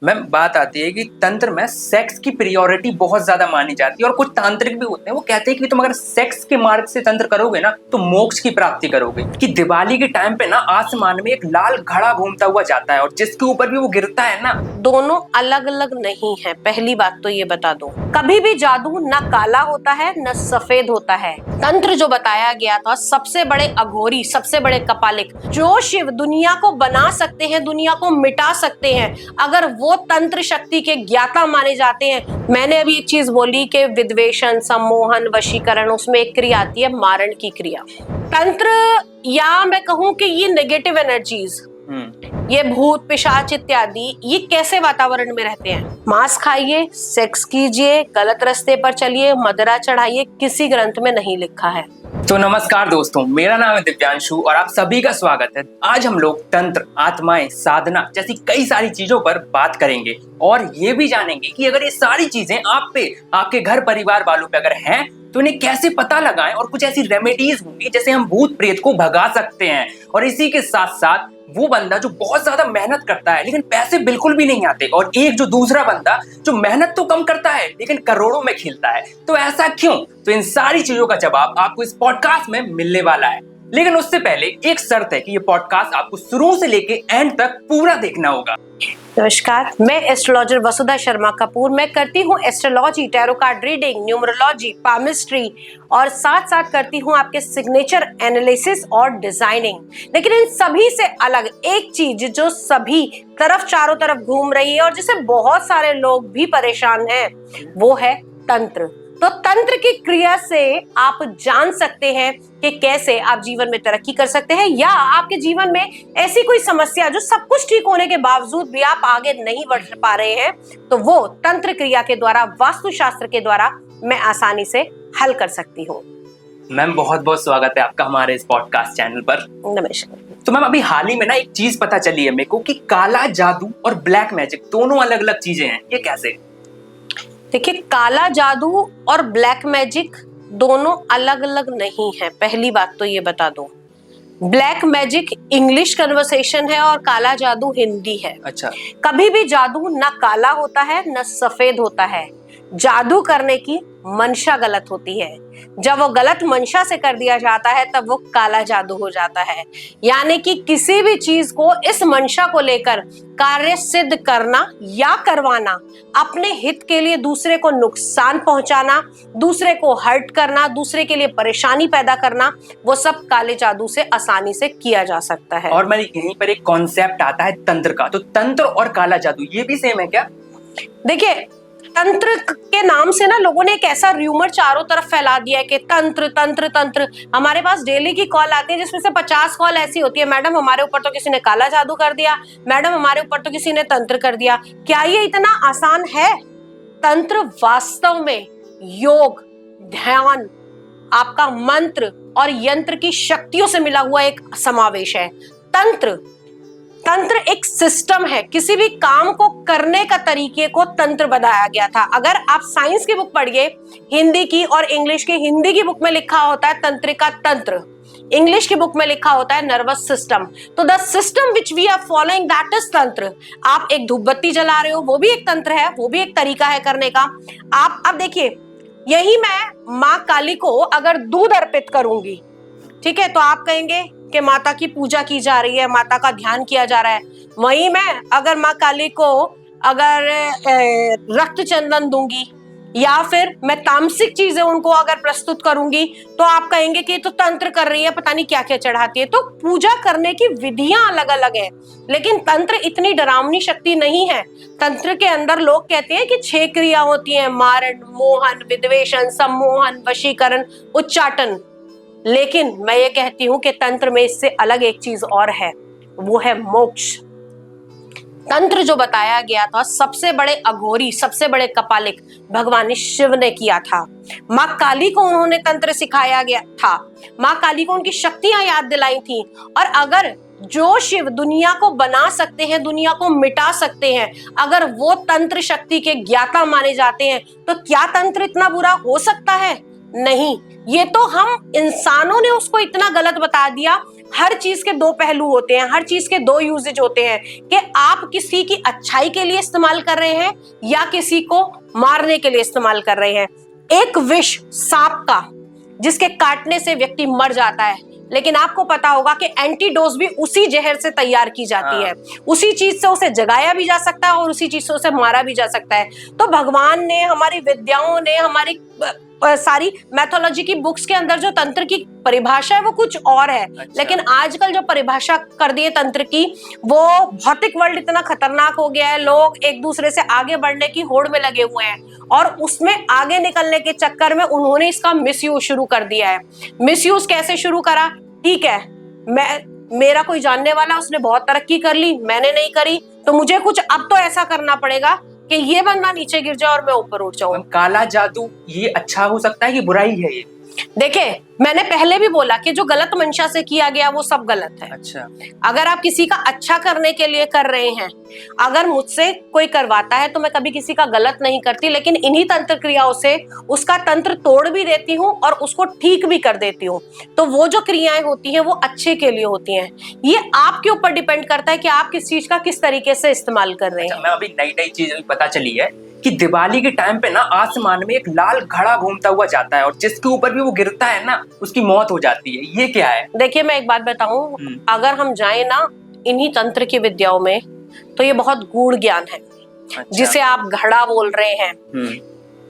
Ma'am बात आती है कि तंत्र में सेक्स की प्रायोरिटी बहुत ज्यादा मानी जाती है और कुछ तांत्रिक भी होते हैं वो कहते हैं कि तुम अगर सेक्स के मार्ग से तंत्र करोगे ना तो मोक्ष की प्राप्ति करोगे। कि दिवाली के टाइम पे ना आसमान में एक लाल घड़ा घूमता हुआ जाता है और जिसके ऊपर भी वो गिरता है ना। दोनों अलग अलग नहीं है, पहली बात तो ये बता दो। कभी भी जादू न काला होता है न सफेद होता है। तंत्र जो बताया गया था, सबसे बड़े अघोरी, सबसे बड़े कपालिक जो शिव दुनिया को बना सकते हैं, दुनिया को मिटा सकते हैं, अगर वो तंत्र शक्ति के ज्ञाता माने जाते हैं। मैंने अभी एक चीज बोली कि विद्वेषण, सम्मोहन, वशीकरण, उसमें एक क्रिया आती है मारण की क्रिया। तंत्र, या मैं कहूं कि ये नेगेटिव एनर्जीज, ये भूत पिशाच इत्यादि, ये कैसे वातावरण में रहते हैं? मांस खाइए, सेक्स कीजिए, गलत रास्ते पर चलिए, मदिरा चढ़ाइए, किसी ग्रंथ में नहीं लिखा है। तो नमस्कार दोस्तों, मेरा नाम है दिव्यांशु और आप सभी का स्वागत है। आज हम लोग तंत्र, आत्माएं, साधना जैसी कई सारी चीजों पर बात करेंगे और ये भी जानेंगे कि अगर ये सारी चीजें आप पे, आपके घर परिवार वालों पे अगर हैं तो इन्हें कैसे पता लगाएं और कुछ ऐसी रेमेडीज होंगी जैसे हम भूत प्रेत को भगा सकते हैं। और इसी के साथ साथ वो बंदा जो बहुत ज्यादा मेहनत करता है लेकिन पैसे बिल्कुल भी नहीं आते, और एक जो दूसरा बंदा जो मेहनत तो कम करता है लेकिन करोड़ों में खेलता है, तो ऐसा क्यों? तो इन सारी चीजों का जवाब आपको इस पॉडकास्ट में मिलने वाला है। लेकिन उससे पहले एक शर्त है कि ये पॉडकास्ट आपको शुरू से लेके एंड तक पूरा देखना होगा। नमस्कार, मैं एस्ट्रोलॉजर वसुधा शर्मा कपूर। मैं करती हूँ astrology, tarot card reading, numerology, palmistry और साथ साथ करती हूँ आपके सिग्नेचर एनालिसिस और डिजाइनिंग। लेकिन इन सभी से अलग एक चीज जो सभी तरफ, चारों तरफ घूम रही है और जिसे बहुत सारे लोग भी परेशान हैं, वो है तंत्र। तो तंत्र की क्रिया से आप जान सकते हैं कि कैसे आप जीवन में तरक्की कर सकते हैं, या आपके जीवन में ऐसी कोई समस्या जो सब कुछ ठीक होने के बावजूद भी आप आगे नहीं बढ़ पा रहे हैं, तो वो तंत्र क्रिया के द्वारा, वास्तुशास्त्र के द्वारा मैं आसानी से हल कर सकती हूँ। मैम बहुत बहुत स्वागत है आपका हमारे इस पॉडकास्ट चैनल पर। नमस्कार। तो मैम अभी हाल ही में ना एक चीज पता चली है मेरे को कि काला जादू और ब्लैक मैजिक दोनों अलग अलग चीजें हैं, ये कैसे? देखिए, काला जादू और ब्लैक मैजिक दोनों अलग अलग नहीं है, पहली बात तो ये बता दो। ब्लैक मैजिक इंग्लिश कन्वर्सेशन है और काला जादू हिंदी है। अच्छा। कभी भी जादू ना काला होता है न सफेद होता है। जादू करने की मंशा गलत होती है। जब वो गलत मंशा से कर दिया जाता है तब वो काला जादू हो जाता है। यानी कि किसी भी चीज को इस मंशा को लेकर कार्य सिद्ध करना या करवाना, अपने हित के लिए दूसरे को नुकसान पहुंचाना, दूसरे को हर्ट करना, दूसरे के लिए परेशानी पैदा करना, वो सब काले जादू से आसानी से किया जा सकता है। और मैं यहीं पर एक कॉन्सेप्ट आता है तंत्र का, तो तंत्र और काला जादू ये भी सेम है क्या? देखिए, तंत्र के नाम से ना लोगों ने एक ऐसा र्यूमर चारों तरफ फैला दिया है कि तंत्र तंत्र तंत्र। हमारे पास डेली की कॉल आती है जिसमें से 50 कॉल ऐसी होती है, मैडम हमारे ऊपर तो किसी ने काला जादू कर दिया, मैडम हमारे ऊपर तो किसी ने तंत्र कर दिया। क्या ये इतना आसान है? तंत्र वास्तव में योग, ध्यान, आपका मंत्र और यंत्र की शक्तियों से मिला हुआ एक समावेश है। तंत्र एक सिस्टम है। किसी भी काम को करने का तरीके को तंत्र बताया गया था। अगर आप साइंस की बुक पढ़िए, हिंदी की और इंग्लिश की, हिंदी की बुक में लिखा होता है तंत्रिका तंत्र, इंग्लिश की बुक में लिखा होता है नर्वस सिस्टम। तो the system which we are following, that is तंत्र। आप एक धूपबत्ती जला रहे हो, वो भी एक तंत्र है, वो भी एक तरीका है करने का। आप अब देखिए, यही मैं माँ काली को अगर दूध अर्पित करूंगी, ठीक है, तो आप कहेंगे कि माता की पूजा की जा रही है, माता का ध्यान किया जा रहा है। वहीं मैं अगर माँ काली को अगर रक्त चंदन दूंगी या फिर मैं तामसिक चीजें उनको अगर प्रस्तुत करूंगी, तो आप कहेंगे कि तो तंत्र कर रही है, पता नहीं क्या क्या चढ़ाती है। तो पूजा करने की विधियां अलग अलग है, लेकिन तंत्र इतनी डरावनी शक्ति नहीं है। तंत्र के अंदर लोग कहते हैं कि 6 क्रिया होती हैं: मारण, मोहन, विद्वेषण, सम्मोहन, वशीकरण, उच्चाटन। लेकिन मैं ये कहती हूं कि तंत्र में इससे अलग एक चीज और है, वो है मोक्ष। तंत्र जो बताया गया था, सबसे बड़े अघोरी, सबसे बड़े कपालिक भगवान शिव ने किया था। माँ काली को उन्होंने तंत्र सिखाया गया था, माँ काली को उनकी शक्तियां याद दिलाई थी। और अगर जो शिव दुनिया को बना सकते हैं, दुनिया को मिटा सकते हैं, अगर वो तंत्र शक्ति के ज्ञाता माने जाते हैं, तो क्या तंत्र इतना बुरा हो सकता है? नहीं। ये तो हम इंसानों ने उसको इतना गलत बता दिया। हर चीज के दो पहलू होते हैं, हर चीज के दो यूजेज होते हैं कि आप किसी की अच्छाई के लिए इस्तेमाल कर रहे हैं या किसी को मारने के लिए इस्तेमाल कर रहे हैं। एक विष सांप का जिसके काटने से व्यक्ति मर जाता है, लेकिन आपको पता होगा कि एंटीडोज भी उसी जहर से तैयार की जाती है। उसी चीज से उसे जगाया भी जा सकता है और उसी चीज से उसे मारा भी जा सकता है। तो भगवान ने, हमारी विद्याओं ने, हमारी सारी मैथोलॉजी की बुक्स के अंदर जो तंत्र की परिभाषा है वो कुछ और है। लेकिन आजकल जो परिभाषा कर दी है तंत्र की, वो भौतिक वर्ल्ड इतना खतरनाक हो गया है, लोग एक दूसरे से आगे बढ़ने की होड़ में लगे हुए हैं और उसमें आगे निकलने के चक्कर में उन्होंने इसका मिसयूज शुरू कर दिया है। मिसयूज कैसे शुरू करा? ठीक है, मेरा कोई जानने वाला, उसने बहुत तरक्की कर ली, मैंने नहीं करी, तो मुझे कुछ अब तो ऐसा करना पड़ेगा कि ये बंदा नीचे गिर जाए और मैं ऊपर उठ जाऊं। काला जादू ये अच्छा हो सकता है कि बुराई है ये? देखिए, मैंने पहले भी बोला कि जो गलत मंशा से किया गया वो सब गलत है। अच्छा, अगर आप किसी का अच्छा करने के लिए कर रहे हैं, अगर मुझसे कोई करवाता है तो मैं कभी किसी का गलत नहीं करती, लेकिन इन्हीं तंत्र क्रियाओं से उसका तंत्र तोड़ भी देती हूँ और उसको ठीक भी कर देती हूँ। तो वो जो क्रियाएं होती हैं वो अच्छे के लिए होती हैं। ये आपके ऊपर डिपेंड करता है कि आप किस चीज का किस तरीके से इस्तेमाल कर रहे हैं। मैं अभी नई चीज पता चली है कि दिवाली के टाइम पे ना आसमान में एक लाल घड़ा घूमता हुआ जाता है और जिसके ऊपर भी वो गिरता है ना उसकी मौत हो जाती है। ये क्या है? देखिए, मैं एक बात बताऊं, अगर हम जाए ना इन्हीं तंत्र की विद्याओं में तो ये बहुत गूढ़ ज्ञान है। अच्छा। जिसे आप घड़ा बोल रहे हैं,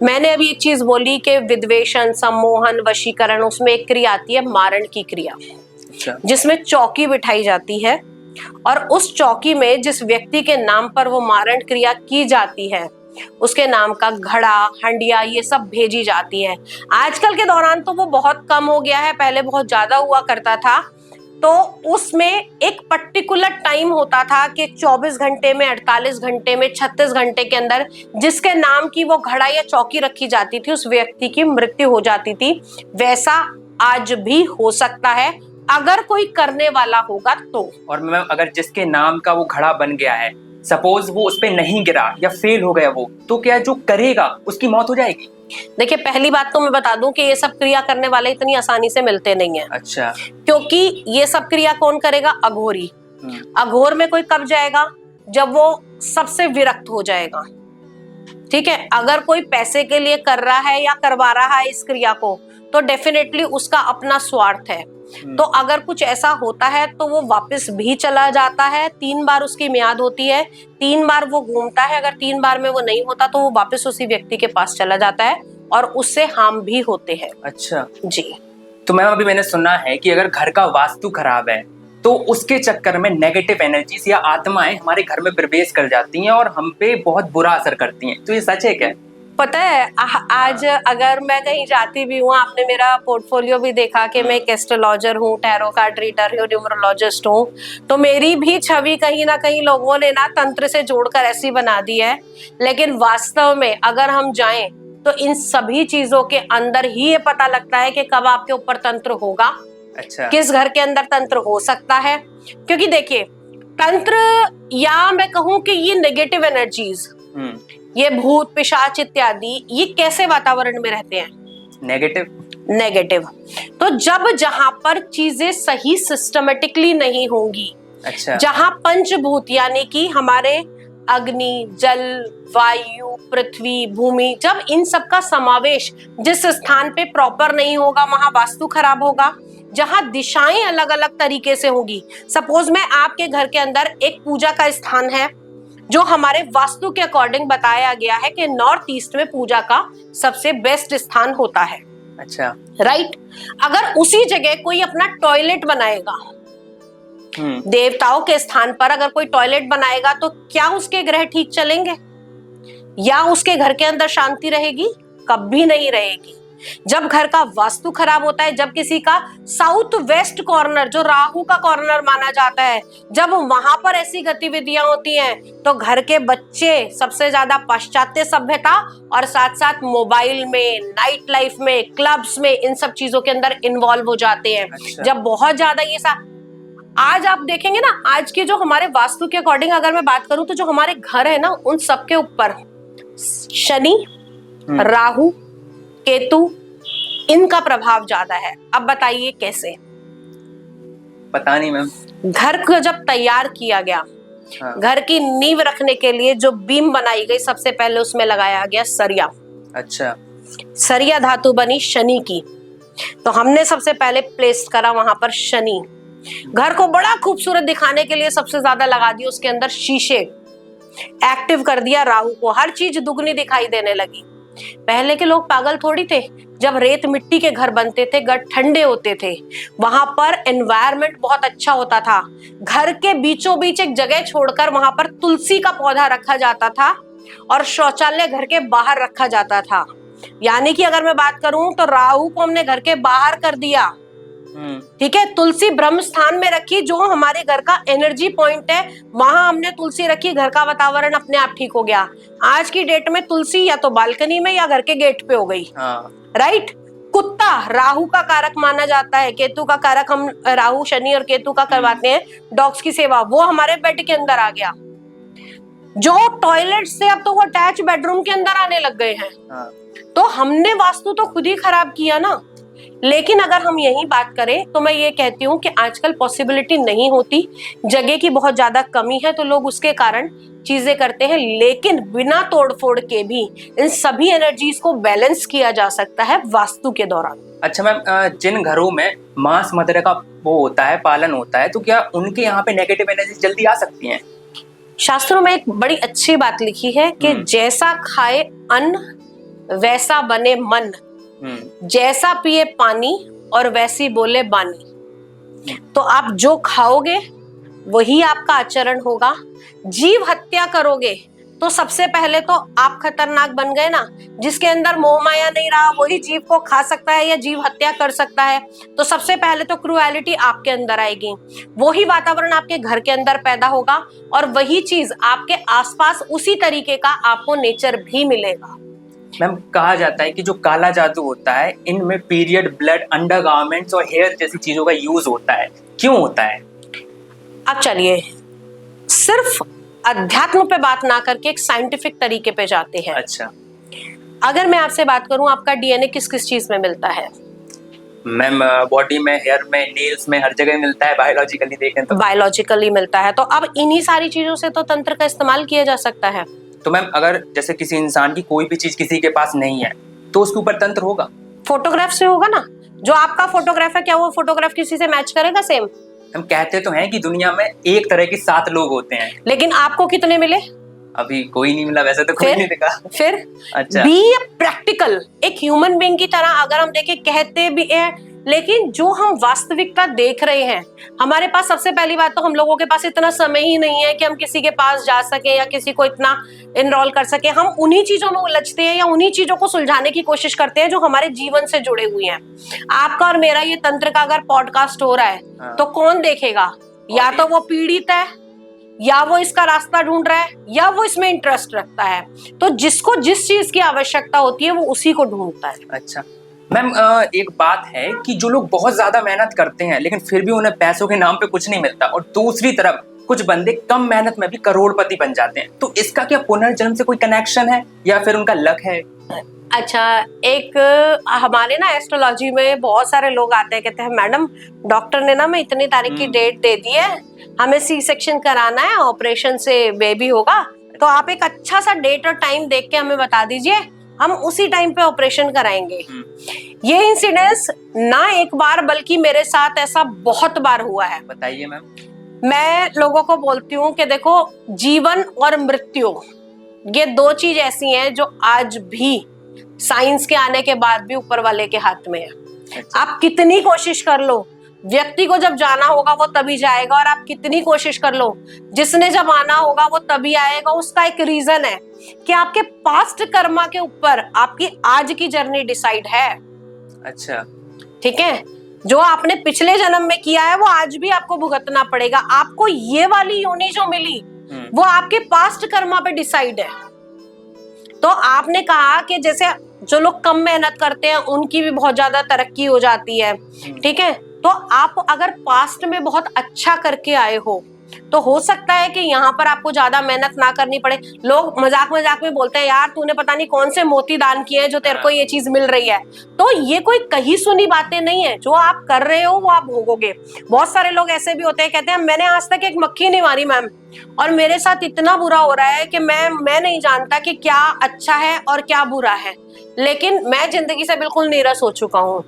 मैंने अभी एक चीज बोली कि विद्वेषण, सम्मोहन, वशीकरण, उसमें एक क्रिया आती है मारण की क्रिया। अच्छा। जिसमें चौकी बिठाई जाती है और उस चौकी में जिस व्यक्ति के नाम पर वो मारण क्रिया की जाती है उसके नाम का घड़ा, हंडिया, ये सब भेजी जाती है। आजकल के दौरान तो वो बहुत कम हो गया है, पहले बहुत ज्यादा हुआ करता था। तो उसमें एक पर्टिकुलर टाइम होता था कि 24 घंटे में, 48 घंटे में, 36 घंटे के अंदर जिसके नाम की वो घड़ा या चौकी रखी जाती थी उस व्यक्ति की मृत्यु हो जाती थी। वैसा आज भी हो सकता है अगर कोई करने वाला होगा तो। और मैम, अगर जिसके नाम का वो घड़ा बन गया है, सपोज वो उस पे नहीं गिरा या फेल हो गया वो, तो क्या जो करेगा उसकी मौत हो जाएगी? देखिए, पहली बात तो मैं बता दूं कि ये सब क्रिया करने वाले इतनी आसानी से मिलते नहीं है। अच्छा। क्योंकि ये सब क्रिया कौन करेगा? अघोरी। अघोर में कोई कब जाएगा? जब वो सबसे विरक्त हो जाएगा। ठीक है, अगर कोई पैसे के लिए कर रहा है या करवा रहा है इस क्रिया को तो डेफिनेटली उसका अपना स्वार्थ है। तो अगर कुछ ऐसा होता है तो वो वापस भी चला जाता है। 3 बार उसकी मियाद होती है, 3 बार वो घूमता है। अगर 3 बार में वो नहीं होता तो वो वापस उसी व्यक्ति के पास चला जाता है और उससे हार्म भी होते हैं। अच्छा जी। तो मैम, अभी मैंने सुना है कि अगर घर का वास्तु खराब है तो उसके चक्कर में नेगेटिव एनर्जीज या आत्माएं हमारे घर में प्रवेश कर जाती हैं और हम पे बहुत बुरा असर करती हैं। तो ये सच है क्या? पता है, आज अगर मैं कहीं जाती भी हूँ, आपने मेरा पोर्टफोलियो भी देखा कि मैं एक एस्ट्रोलॉजर हूँ, टैरो कार्ड रीडर हूँ, न्यूमरोलॉजिस्ट हूँ, तो मेरी भी छवि कहीं ना कहीं लोगों ने ना तंत्र से जोड़कर ऐसी बना दी है। लेकिन वास्तव में अगर हम जाएं तो इन सभी चीजों के अंदर ही ये पता लगता है कि कब आपके ऊपर तंत्र होगा। अच्छा। किस घर के अंदर तंत्र हो सकता है। क्योंकि देखिए, तंत्र या मैं कहूँ कि ये नेगेटिव एनर्जीज, ये भूत, पिशाच इत्यादि, ये कैसे वातावरण में रहते हैं? नेगेटिव। तो जब जहां पर चीजें सही सिस्टमेटिकली नहीं होंगी, अच्छा, जहां पंचभूत यानी कि हमारे अग्नि, जल, वायु, पृथ्वी, भूमि, जब इन सब का समावेश जिस स्थान पे प्रॉपर नहीं होगा वहां वास्तु खराब होगा। जहां दिशाएं अलग अलग तरीके से होंगी, सपोज में आपके घर के अंदर एक पूजा का स्थान है जो हमारे वास्तु के अकॉर्डिंग बताया गया है कि नॉर्थ ईस्ट में पूजा का सबसे बेस्ट स्थान होता है। अच्छा, राइट। अगर उसी जगह कोई अपना टॉयलेट बनाएगा, देवताओं के स्थान पर अगर कोई टॉयलेट बनाएगा तो क्या उसके ग्रह ठीक चलेंगे या उसके घर के अंदर शांति रहेगी? कभी नहीं रहेगी। जब घर का वास्तु खराब होता है, जब किसी का साउथ वेस्ट कॉर्नर जो राहु का कॉर्नर माना जाता है, जब वहां पर ऐसी गतिविधियां होती हैं तो घर के बच्चे सबसे ज्यादा पाश्चात्य सभ्यता और साथ साथ मोबाइल में, नाइट लाइफ में, क्लब्स में, इन सब चीजों के अंदर इन्वॉल्व हो जाते हैं। अच्छा। जब बहुत ज्यादा ये आज आप देखेंगे ना, आज के जो हमारे वास्तु के अकॉर्डिंग अगर मैं बात करूं तो जो हमारे घर है ना, उन सबके ऊपर शनि, राहु, केतु, इनका प्रभाव ज्यादा है। अब बताइए कैसे? पता नहीं मैम। घर को जब तैयार किया गया, हाँ। घर की नींव रखने के लिए जो बीम बनाई गई, सबसे पहले उसमें लगाया गया सरिया। अच्छा। सरिया धातु बनी शनि की, तो हमने सबसे पहले प्लेस करा वहां पर शनि। घर को बड़ा खूबसूरत दिखाने के लिए सबसे ज्यादा लगा दिया उसके अंदर शीशे, एक्टिव कर दिया राहु को, हर चीज दुगनी दिखाई देने लगी। पहले के लोग पागल थोड़ी थे, जब रेत मिट्टी के घर बनते थे, घर ठंडे होते थे, वहां पर एनवायरनमेंट बहुत अच्छा होता था। घर के बीचों बीच एक जगह छोड़कर वहां पर तुलसी का पौधा रखा जाता था और शौचालय घर के बाहर रखा जाता था। यानी कि अगर मैं बात करूं तो राहु को हमने घर के बाहर कर दिया, ठीक है। तुलसी ब्रह्म स्थान में रखी, जो हमारे घर का एनर्जी पॉइंट है, वहां हमने तुलसी रखी, घर का वातावरण अपने आप ठीक हो गया। आज की डेट में तुलसी या तो बालकनी में या घर के गेट पे हो गई। राइट। कुत्ता राहु का कारक माना जाता है, केतु का कारक हम राहु शनि और केतु का करवाते हैं डॉग्स की सेवा, वो हमारे बेड के अंदर आ गया। जो टॉयलेट से अब तो वो अटैच बेडरूम के अंदर आने लग गए हैं। तो हमने वास्तु तो खुद ही खराब किया ना। लेकिन अगर हम यही बात करें तो मैं ये कहती हूँ कि आजकल पॉसिबिलिटी नहीं होती, जगह की बहुत ज्यादा कमी है, तो लोग उसके कारण चीजें करते हैं। लेकिन बिना तोड़फोड़ के भी इन सभी एनर्जीज को बैलेंस किया जा सकता है वास्तु के दौरान। अच्छा मैम, जिन घरों में मांस मदिरा का वो होता है, पालन होता है, तो क्या उनके यहाँ पे नेगेटिव एनर्जी जल्दी आ सकती हैं? शास्त्रों में एक बड़ी अच्छी बात लिखी है कि जैसा खाए अन्न वैसा बने मन, जैसा पिए पानी और वैसी बोले बानी। तो आप जो खाओगे वही आपका आचरण होगा। जीव हत्या करोगे तो सबसे पहले तो आप खतरनाक बन गए ना। जिसके अंदर मोह माया नहीं रहा वही जीव को खा सकता है या जीव हत्या कर सकता है, तो सबसे पहले तो क्रूएलिटी आपके अंदर आएगी। वही वातावरण आपके घर के अंदर पैदा होगा और वही चीज आपके आसपास उसी तरीके का आपको नेचर भी मिलेगा। मैम, कहा जाता है कि जो काला जादू होता है इनमें पीरियड, ब्लड, अंडरगारमेंट्स और हेयर जैसी चीजों का यूज होता है, क्यों होता है? अब चलिए सिर्फ अध्यात्म पे बात ना करके एक साइंटिफिक तरीके पे जाते हैं। अच्छा। अगर मैं आपसे बात करूं, आपका डीएनए किस किस चीज में मिलता है? मैम, बॉडी में, हेयर में, नेल्स में, हर जगह मिलता है। बायोलॉजिकली देखें तो बायोलॉजिकली मिलता है। तो अब इन्हीं सारी चीजों से तो तंत्र का इस्तेमाल किया जा सकता है। तो मैम, अगर जैसे किसी इंसान की कोई भी चीज किसी के पास नहीं है तो उसके ऊपर तंत्र होगा? फोटोग्राफ से होगा ना। जो आपका फोटोग्राफ है, क्या वो फोटोग्राफ किसी से मैच करेगा सेम? हम कहते तो हैं कि दुनिया में एक तरह के 7 लोग होते हैं, लेकिन आपको कितने मिले? अभी कोई नहीं मिला, वैसे तो कोई नहीं दिखा। फिर अच्छा। बी प्रैक्टिकल, एक ह्यूमन बीइंग की तरह अगर हम देखें, कहते भी हैं, लेकिन जो हम वास्तविकता देख रहे हैं, हमारे पास सबसे पहली बात तो हम लोगों के पास इतना समय ही नहीं है कि हम किसी के पास जा सके या किसी को इतना इनरोल कर सके। हम उन्हीं चीजों में उलझते हैं या उन्हीं चीजों को सुलझाने की कोशिश करते हैं जो हमारे जीवन से जुड़े हुए हैं। आपका और मेरा ये तंत्र का अगर पॉडकास्ट हो रहा है तो कौन देखेगा? या तो वो पीड़ित है, या वो इसका रास्ता ढूंढ रहा है, या वो इसमें इंटरेस्ट रखता है। तो जिसको जिस चीज की आवश्यकता होती है वो उसी को ढूंढता है। अच्छा मैम, एक बात है कि जो लोग बहुत ज्यादा मेहनत करते हैं लेकिन फिर भी उन्हें पैसों के नाम पे कुछ नहीं मिलता, और दूसरी तरफ कुछ बंदे कम मेहनत में भी करोड़पति बन जाते हैं, तो इसका क्या पुनर्जन्म से कोई कनेक्शन है या फिर उनका लक है? अच्छा, एक हमारे ना एस्ट्रोलॉजी में बहुत सारे लोग आते हैं, कहते हैं मैडम डॉक्टर ने ना मैं इतनी तारीख की डेट दे दी है, हमें सी सेक्शन कराना है, ऑपरेशन से बेबी होगा, तो आप एक अच्छा सा डेट और टाइम देख के हमें बता दीजिए, हम उसी टाइम पे ऑपरेशन कराएंगे। ये इंसिडेंस ना एक बार बल्कि मेरे साथ ऐसा बहुत बार हुआ है। बताइए मैम। मैं लोगों को बोलती हूँ कि देखो, जीवन और मृत्यु ये 2 चीज ऐसी हैं जो आज भी साइंस के आने के बाद भी ऊपर वाले के हाथ में है। अच्छा। आप कितनी कोशिश कर लो, व्यक्ति को जब जाना होगा वो तभी जाएगा, और आप कितनी कोशिश कर लो, जिसने जब आना होगा वो तभी आएगा। उसका एक रीजन है कि आपके पास्ट कर्मा के ऊपर आपकी आज की जर्नी डिसाइड है। अच्छा, ठीक है। जो आपने पिछले जन्म में किया है वो आज भी आपको भुगतना पड़ेगा। आपको ये वाली योनि जो मिली वो आपके पास्ट कर्मा पे डिसाइड है। तो आपने कहा कि जैसे जो लोग कम मेहनत करते हैं उनकी भी बहुत ज्यादा तरक्की हो जाती है, ठीक है। तो आप अगर पास्ट में बहुत अच्छा करके आए हो तो हो सकता है कि यहाँ पर आपको ज्यादा मेहनत ना करनी पड़े। लोग मजाक मजाक में बोलते हैं यार तूने पता नहीं कौन से मोती दान किए हैं जो तेरे को ये चीज मिल रही है। तो ये कोई कहीं सुनी बातें नहीं है, जो आप कर रहे हो वो आप भोगोगे। बहुत सारे लोग ऐसे भी होते हैं, कहते हैं मैंने आज तक एक मक्खी नहीं मारी मैम, और मेरे साथ इतना बुरा हो रहा है कि मैं नहीं जानता कि क्या अच्छा है और क्या बुरा है, लेकिन मैं जिंदगी से बिल्कुल नीरस हो चुका हूँ।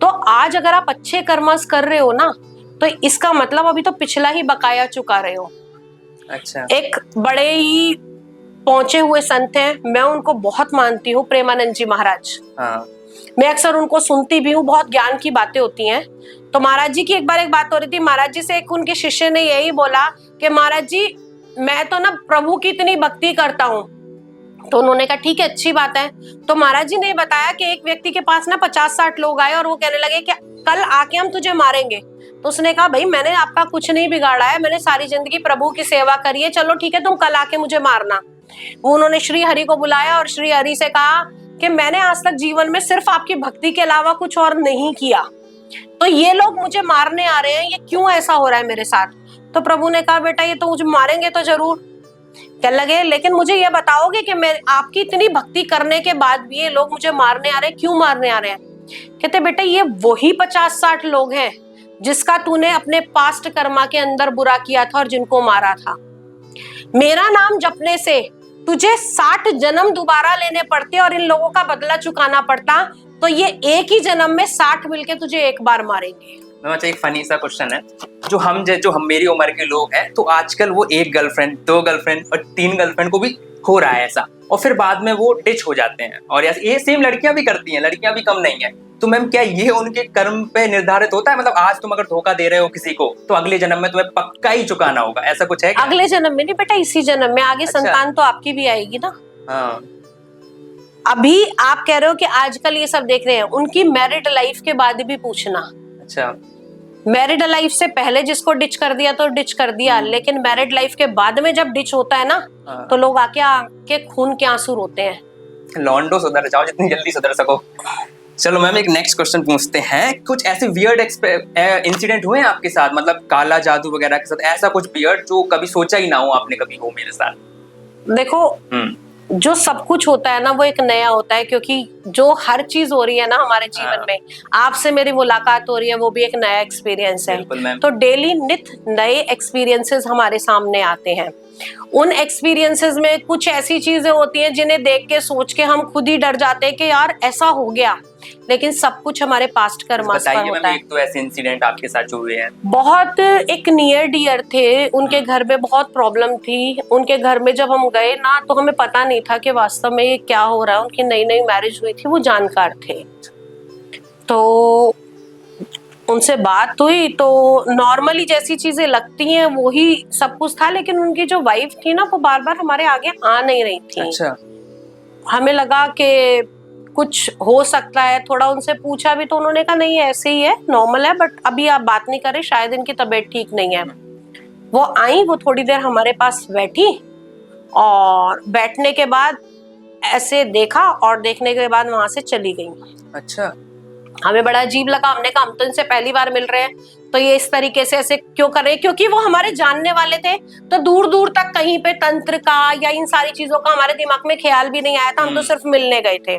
तो आज अगर आप अच्छे कर्मस कर रहे हो ना, तो इसका मतलब अभी तो पिछला ही बकाया चुका रहे हो। अच्छा। एक बड़े ही पहुंचे हुए संत हैं, मैं उनको बहुत मानती हूँ, प्रेमानंद जी महाराज। हाँ। मैं अक्सर उनको सुनती भी हूँ, बहुत ज्ञान की बातें होती हैं। तो महाराज जी की एक बार एक बात हो रही थी, महाराज जी से एक उनके शिष्य ने यही बोला कि महाराज जी मैं तो ना प्रभु की इतनी भक्ति करता हूँ। तो उन्होंने कहा ठीक है, अच्छी बात है। तो महाराज जी ने बताया कि एक व्यक्ति के पास ना 50-60 लोग आए और वो कहने लगे कि कल आके हम तुझे मारेंगे। तो उसने कहा भाई मैंने आपका कुछ नहीं बिगाड़ा है, मैंने सारी जिंदगी प्रभु की सेवा करी है, चलो ठीक है तुम कल आके मुझे मारना। वो उन्होंने श्री हरि को बुलाया और श्री हरि से कहा कि मैंने आज तक जीवन में सिर्फ आपकी भक्ति के अलावा कुछ और नहीं किया, तो ये लोग मुझे मारने आ रहे हैं, ये क्यों ऐसा हो रहा है मेरे साथ। तो प्रभु ने कहा बेटा ये तो मुझे मारेंगे तो जरूर, क्या लगे, लेकिन मुझे ये बताओगे कि मैं आपकी इतनी भक्ति करने के बाद भी ये लोग मुझे मारने आ रहे हैं, क्यों मारने आ रहे हैं। कहते बेटा ये वही 50-60 लोग हैं जिसका तूने अपने पास्ट कर्मा के अंदर बुरा किया था और जिनको मारा था। मेरा नाम जपने से तुझे 60 जन्म दोबारा लेने पड़ते और इन लोगों का बदला चुकाना पड़ता, तो ये एक ही जन्म में 60 मिलके तुझे एक बार मारेंगे। एक फनी सा क्वेश्चन है, जो हम मेरी उम्र के लोग हैं, तो आजकल वो 1 गर्लफ्रेंड 2 गर्लफ्रेंड और 3 गर्लफ्रेंड को भी हो रहा है ऐसा, और फिर बाद में वो डिच हो जाते हैं, और ये सेम लड़कियां भी करती हैं, लड़कियां भी कम नहीं है। तो मैम क्या ये उनके कर्म पे निर्धारित होता है, मतलब आज तुम अगर धोखा दे रहे हो किसी को तो अगले जन्म में तुम्हें पक्का ही चुकाना होगा, ऐसा कुछ है क्या? अगले जन्म में नहीं बेटा, इसी जन्म में। आगे संतान तो आपकी भी आएगी ना। हाँ। अभी आप कह रहे हो कि आजकल ये सब देख रहे हैं, उनकी मैरिड लाइफ के बाद भी पूछना। अच्छा। मैरिड लाइफ से पहले जिसको डिच कर दिया तो डिच कर दिया, लेकिन मैरिड लाइफ के बाद में जब डिच होता है ना, तो लोग आके खून के आंसू रोते हैं। लॉन्डो सुधर जाओ जितनी जल्दी सुधर सको। चलो मैम एक नेक्स्ट क्वेश्चन पूछते हैं, कुछ ऐसे वियर्ड इंसिडेंट हुए हैं आपके साथ, मतलब काला जादू वगैरह के साथ, ऐसा कुछ वियर्ड जो कभी सोचा ही ना हो आपने कभी हो मेरे साथ? देखो जो सब कुछ होता है ना वो एक नया होता है, क्योंकि जो हर चीज हो रही है ना हमारे जीवन में, आपसे मेरी मुलाकात हो रही है, वो भी एक नया एक्सपीरियंस है। तो डेली नित नए एक्सपीरियंसेस हमारे सामने आते हैं। उन एक्सपीरियंसेस में कुछ ऐसी चीजें होती हैं जिन्हें देख के सोच के हम खुद ही डर जाते हैं कि यार ऐसा हो गया, लेकिन सब कुछ हमारे पास्ट कर्मास पर होता है। एक तो ऐसे इंसिडेंट आपके साथ जो हुए हैं। बहुत एक नियर डियर थे, उनके घर में बहुत प्रॉब्लम थी। उनके घर में जब हम गए ना, तो हमें पता नहीं था कि वास्तव में ये क्या हो रहा है। उनकी नई नई मैरिज हुई थी, वो जानकार थे। तो उनसे बात हुई तो नॉर्मली जैसी चीजें लगती हैं वही सब कुछ था, लेकिन उनकी जो वाइफ थी ना वो बार बार हमारे आगे आ नहीं रही थी। अच्छा। हमें लगा कि कुछ हो सकता है, थोड़ा उनसे पूछा भी तो उन्होंने कहा नहीं ऐसे ही है, नॉर्मल है, बट अभी आप बात नहीं करें, शायद इनकी तबीयत ठीक नहीं है। वो आई, वो थोड़ी देर हमारे पास बैठी और बैठने के बाद ऐसे देखा और देखने के बाद वहां से चली गई। अच्छा। हमें बड़ा अजीब लगा, हमने कहा हम तो इनसे पहली बार मिल रहे हैं, तो ये इस तरीके से ऐसे क्यों कर रहे हैं, क्योंकि वो हमारे जानने वाले थे। तो दूर दूर तक कहीं पे तंत्र का या इन सारी चीजों का हमारे दिमाग में ख्याल भी नहीं आया था, हम तो सिर्फ मिलने गए थे।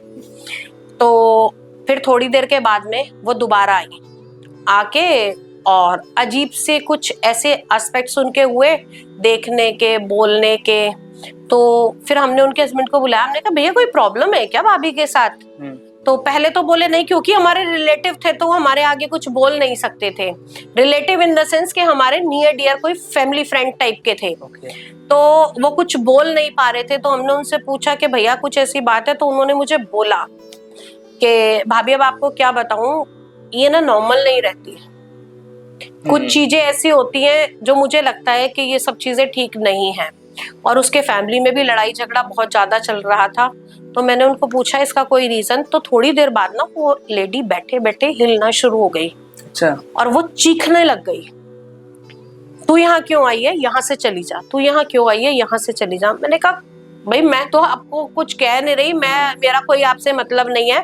तो फिर थोड़ी देर के बाद में वो दोबारा आई, आके और अजीब से कुछ ऐसे एस्पेक्ट्स उनके हुए, देखने के, बोलने के। तो फिर हमने उनके हस्बैंड को बुलाया, हमने कहा भैया कोई प्रॉब्लम है क्या भाभी के साथ? तो पहले तो बोले नहीं, क्योंकि हमारे रिलेटिव थे तो हमारे आगे कुछ बोल नहीं सकते थे। रिलेटिव इन द सेंस कि हमारे नियर डियर कोई फैमिली फ्रेंड टाइप के थे। तो वो कुछ बोल नहीं पा रहे थे। तो हमने उनसे पूछा कि भैया कुछ ऐसी बात है? तो उन्होंने मुझे बोला कि भाभी अब आपको क्या बताऊं, ये ना नॉर्मल नहीं रहती, कुछ चीजें ऐसी होती हैं जो मुझे लगता है कि ये सब चीजें ठीक नहीं है। और उसके फैमिली में भी लड़ाई झगड़ा बहुत ज्यादा चल रहा था। तो मैंने उनको पूछा इसका कोई रीजन, तो थोड़ी देर बाद ना वो लेडी बैठे बैठे हिलना शुरू हो गई। अच्छा। और वो चीखने लग गई, तू यहाँ क्यों आई है, यहाँ से चली जा, तू यहाँ क्यों आई है, यहाँ से चली जा। मैंने कहा भाई मैं तो आपको कुछ कह नहीं रही, मेरा कोई आपसे मतलब नहीं है।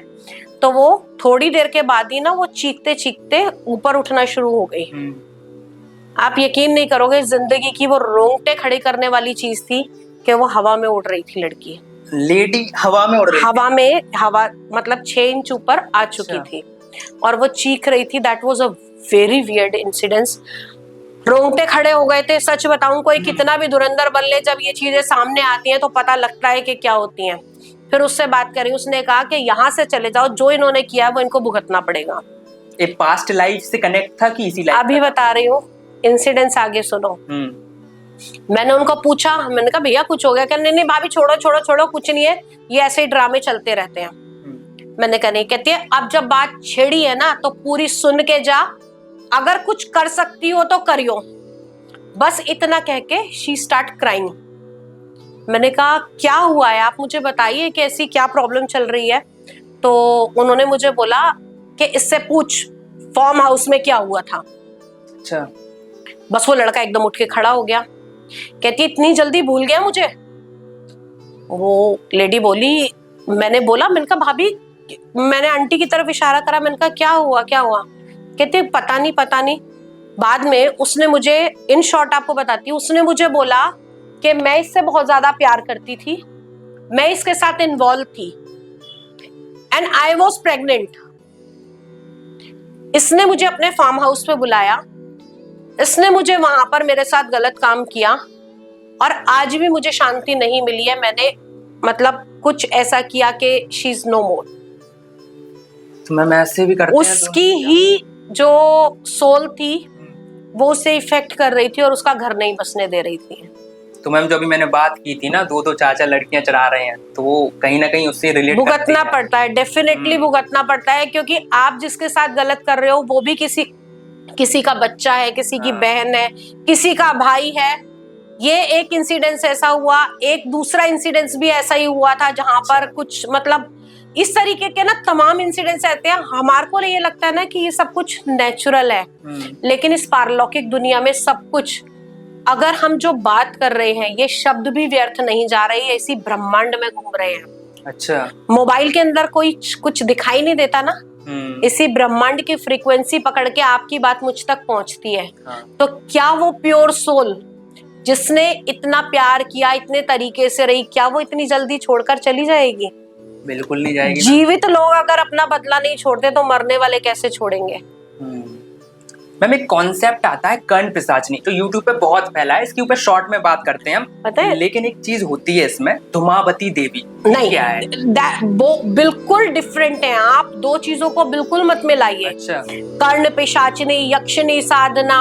तो वो थोड़ी देर के बाद ही ना वो चीखते चीखते ऊपर उठना शुरू हो गई। आप यकीन नहीं करोगे, जिंदगी की वो रोंगटे खड़े करने वाली चीज थी कि वो हवा में उड़ रही थी लड़की। लेडी हवा में उड़ रही थी? हवा मतलब 6 इंच ऊपर आ चुकी अच्छा। थी और वो चीख रही थी। That was a very weird incidence. रोंगटे खड़े हो गए थे। सच बताऊं, कोई कितना भी धुरंधर बन ले, जब ये चीजें सामने आती हैं तो पता लगता है कि क्या होती हैं। फिर उससे बात करी, उसने कहा कि यहाँ से चले जाओ, जो इन्होंने किया वो इनको भुगतना पड़ेगा। ये पास्ट लाइफ से कनेक्ट था कि इसी लाइफ? अभी बता रही हूँ, इंसिडेंट्स आगे सुनो। मैंने उनको पूछा, मैंने कहा भैया कुछ हो गया क्या? नहीं नहीं भाभी, छोड़ो छोड़ो छोड़ो, कुछ नहीं है, ये ऐसे ही ड्रामे चलते रहते हैं। मैंने कहा नहीं। कहती है अब जब बात छेड़ी है ना तो पूरी सुन के जा, अगर कुछ कर सकती हो तो करियो। बस इतना कह के शी स्टार्ट क्राइंग। मैंने कहा क्या हुआ है, आप मुझे बताइए कि ऐसी क्या प्रॉब्लम चल रही है। तो उन्होंने मुझे बोला कि इससे पूछ फार्म हाउस में क्या हुआ था। अच्छा। बस वो लड़का एकदम उठ के खड़ा हो गया। कहती इतनी जल्दी भूल गया मुझे? वो लेडी बोली, मैंने बोला, मैंने कहा भाभी, मैंने आंटी की तरफ इशारा करा, मैंने कहा क्या हुआ क्या हुआ? कहते पता नहीं पता नहीं। बाद में उसने मुझे, इन शॉर्ट आपको बताती हूँ, उसने मुझे बोला कि मैं इससे बहुत ज्यादा प्यार करती थी, मैं इसके साथ इन्वॉल्व थी एंड आई वॉज प्रेग्नेंट। इसने मुझे अपने फार्म हाउस पे बुलाया, इसने मुझे वहां पर मेरे साथ गलत काम किया और आज भी मुझे शांति नहीं मिली है। मैंने मतलब कुछ ऐसा किया कि शी इज नो मोर। तो मैम ऐसे भी करते हैं? उसकी ही जो सोल थी वो उसे इफेक्ट कर रही थी और उसका घर नहीं बसने दे रही थी। तो मैम जो अभी मैंने बात की थी ना, 2-2 4-4 लड़कियां चढ़ा रहे हैं, तो वो कहीं ना कहीं उससे रिलेट भुगतना पड़ता है, डेफिनेटली भुगतना पड़ता है, क्योंकि आप जिसके साथ गलत कर रहे हो वो भी किसी का बच्चा है, किसी की बहन है, किसी का भाई है। ये एक इंसिडेंस ऐसा हुआ, एक दूसरा इंसिडेंस भी ऐसा ही हुआ था जहां पर कुछ मतलब इस तरीके के ना तमाम इंसिडेंट्स रहते हैं। हमारे को ये लगता है ना कि ये सब कुछ नेचुरल है, लेकिन इस पारलौकिक दुनिया में सब कुछ, अगर हम जो बात कर रहे हैं ये शब्द भी व्यर्थ नहीं जा रहे, इसी ब्रह्मांड में घूम रहे हैं। अच्छा। मोबाइल के अंदर कोई कुछ दिखाई नहीं देता ना, इसी ब्रह्मांड की फ्रीक्वेंसी पकड़ के आपकी बात मुझ तक पहुंचती है। तो क्या वो प्योर सोल जिसने इतना प्यार किया, इतने तरीके से रही, क्या वो इतनी जल्दी छोड़कर चली जाएगी? बिल्कुल नहीं जाएगी। जीवित लोग अगर अपना बदला नहीं छोड़ते तो मरने वाले कैसे छोड़ेंगे? मैम एक कॉन्सेप्ट आता है कर्ण पिशाचनी, तो यूट्यूब पे बहुत फैला है, इसके ऊपर शॉर्ट में बात करते हैं हम, पता है? लेकिन एक चीज होती है इसमें, धुमावती देवी। नहीं, क्या है? वो बिल्कुल डिफरेंट है। आप दो चीजों को बिल्कुल मत मिलाइए। अच्छा। कर्ण पिशाचनी, यक्षिणी साधना,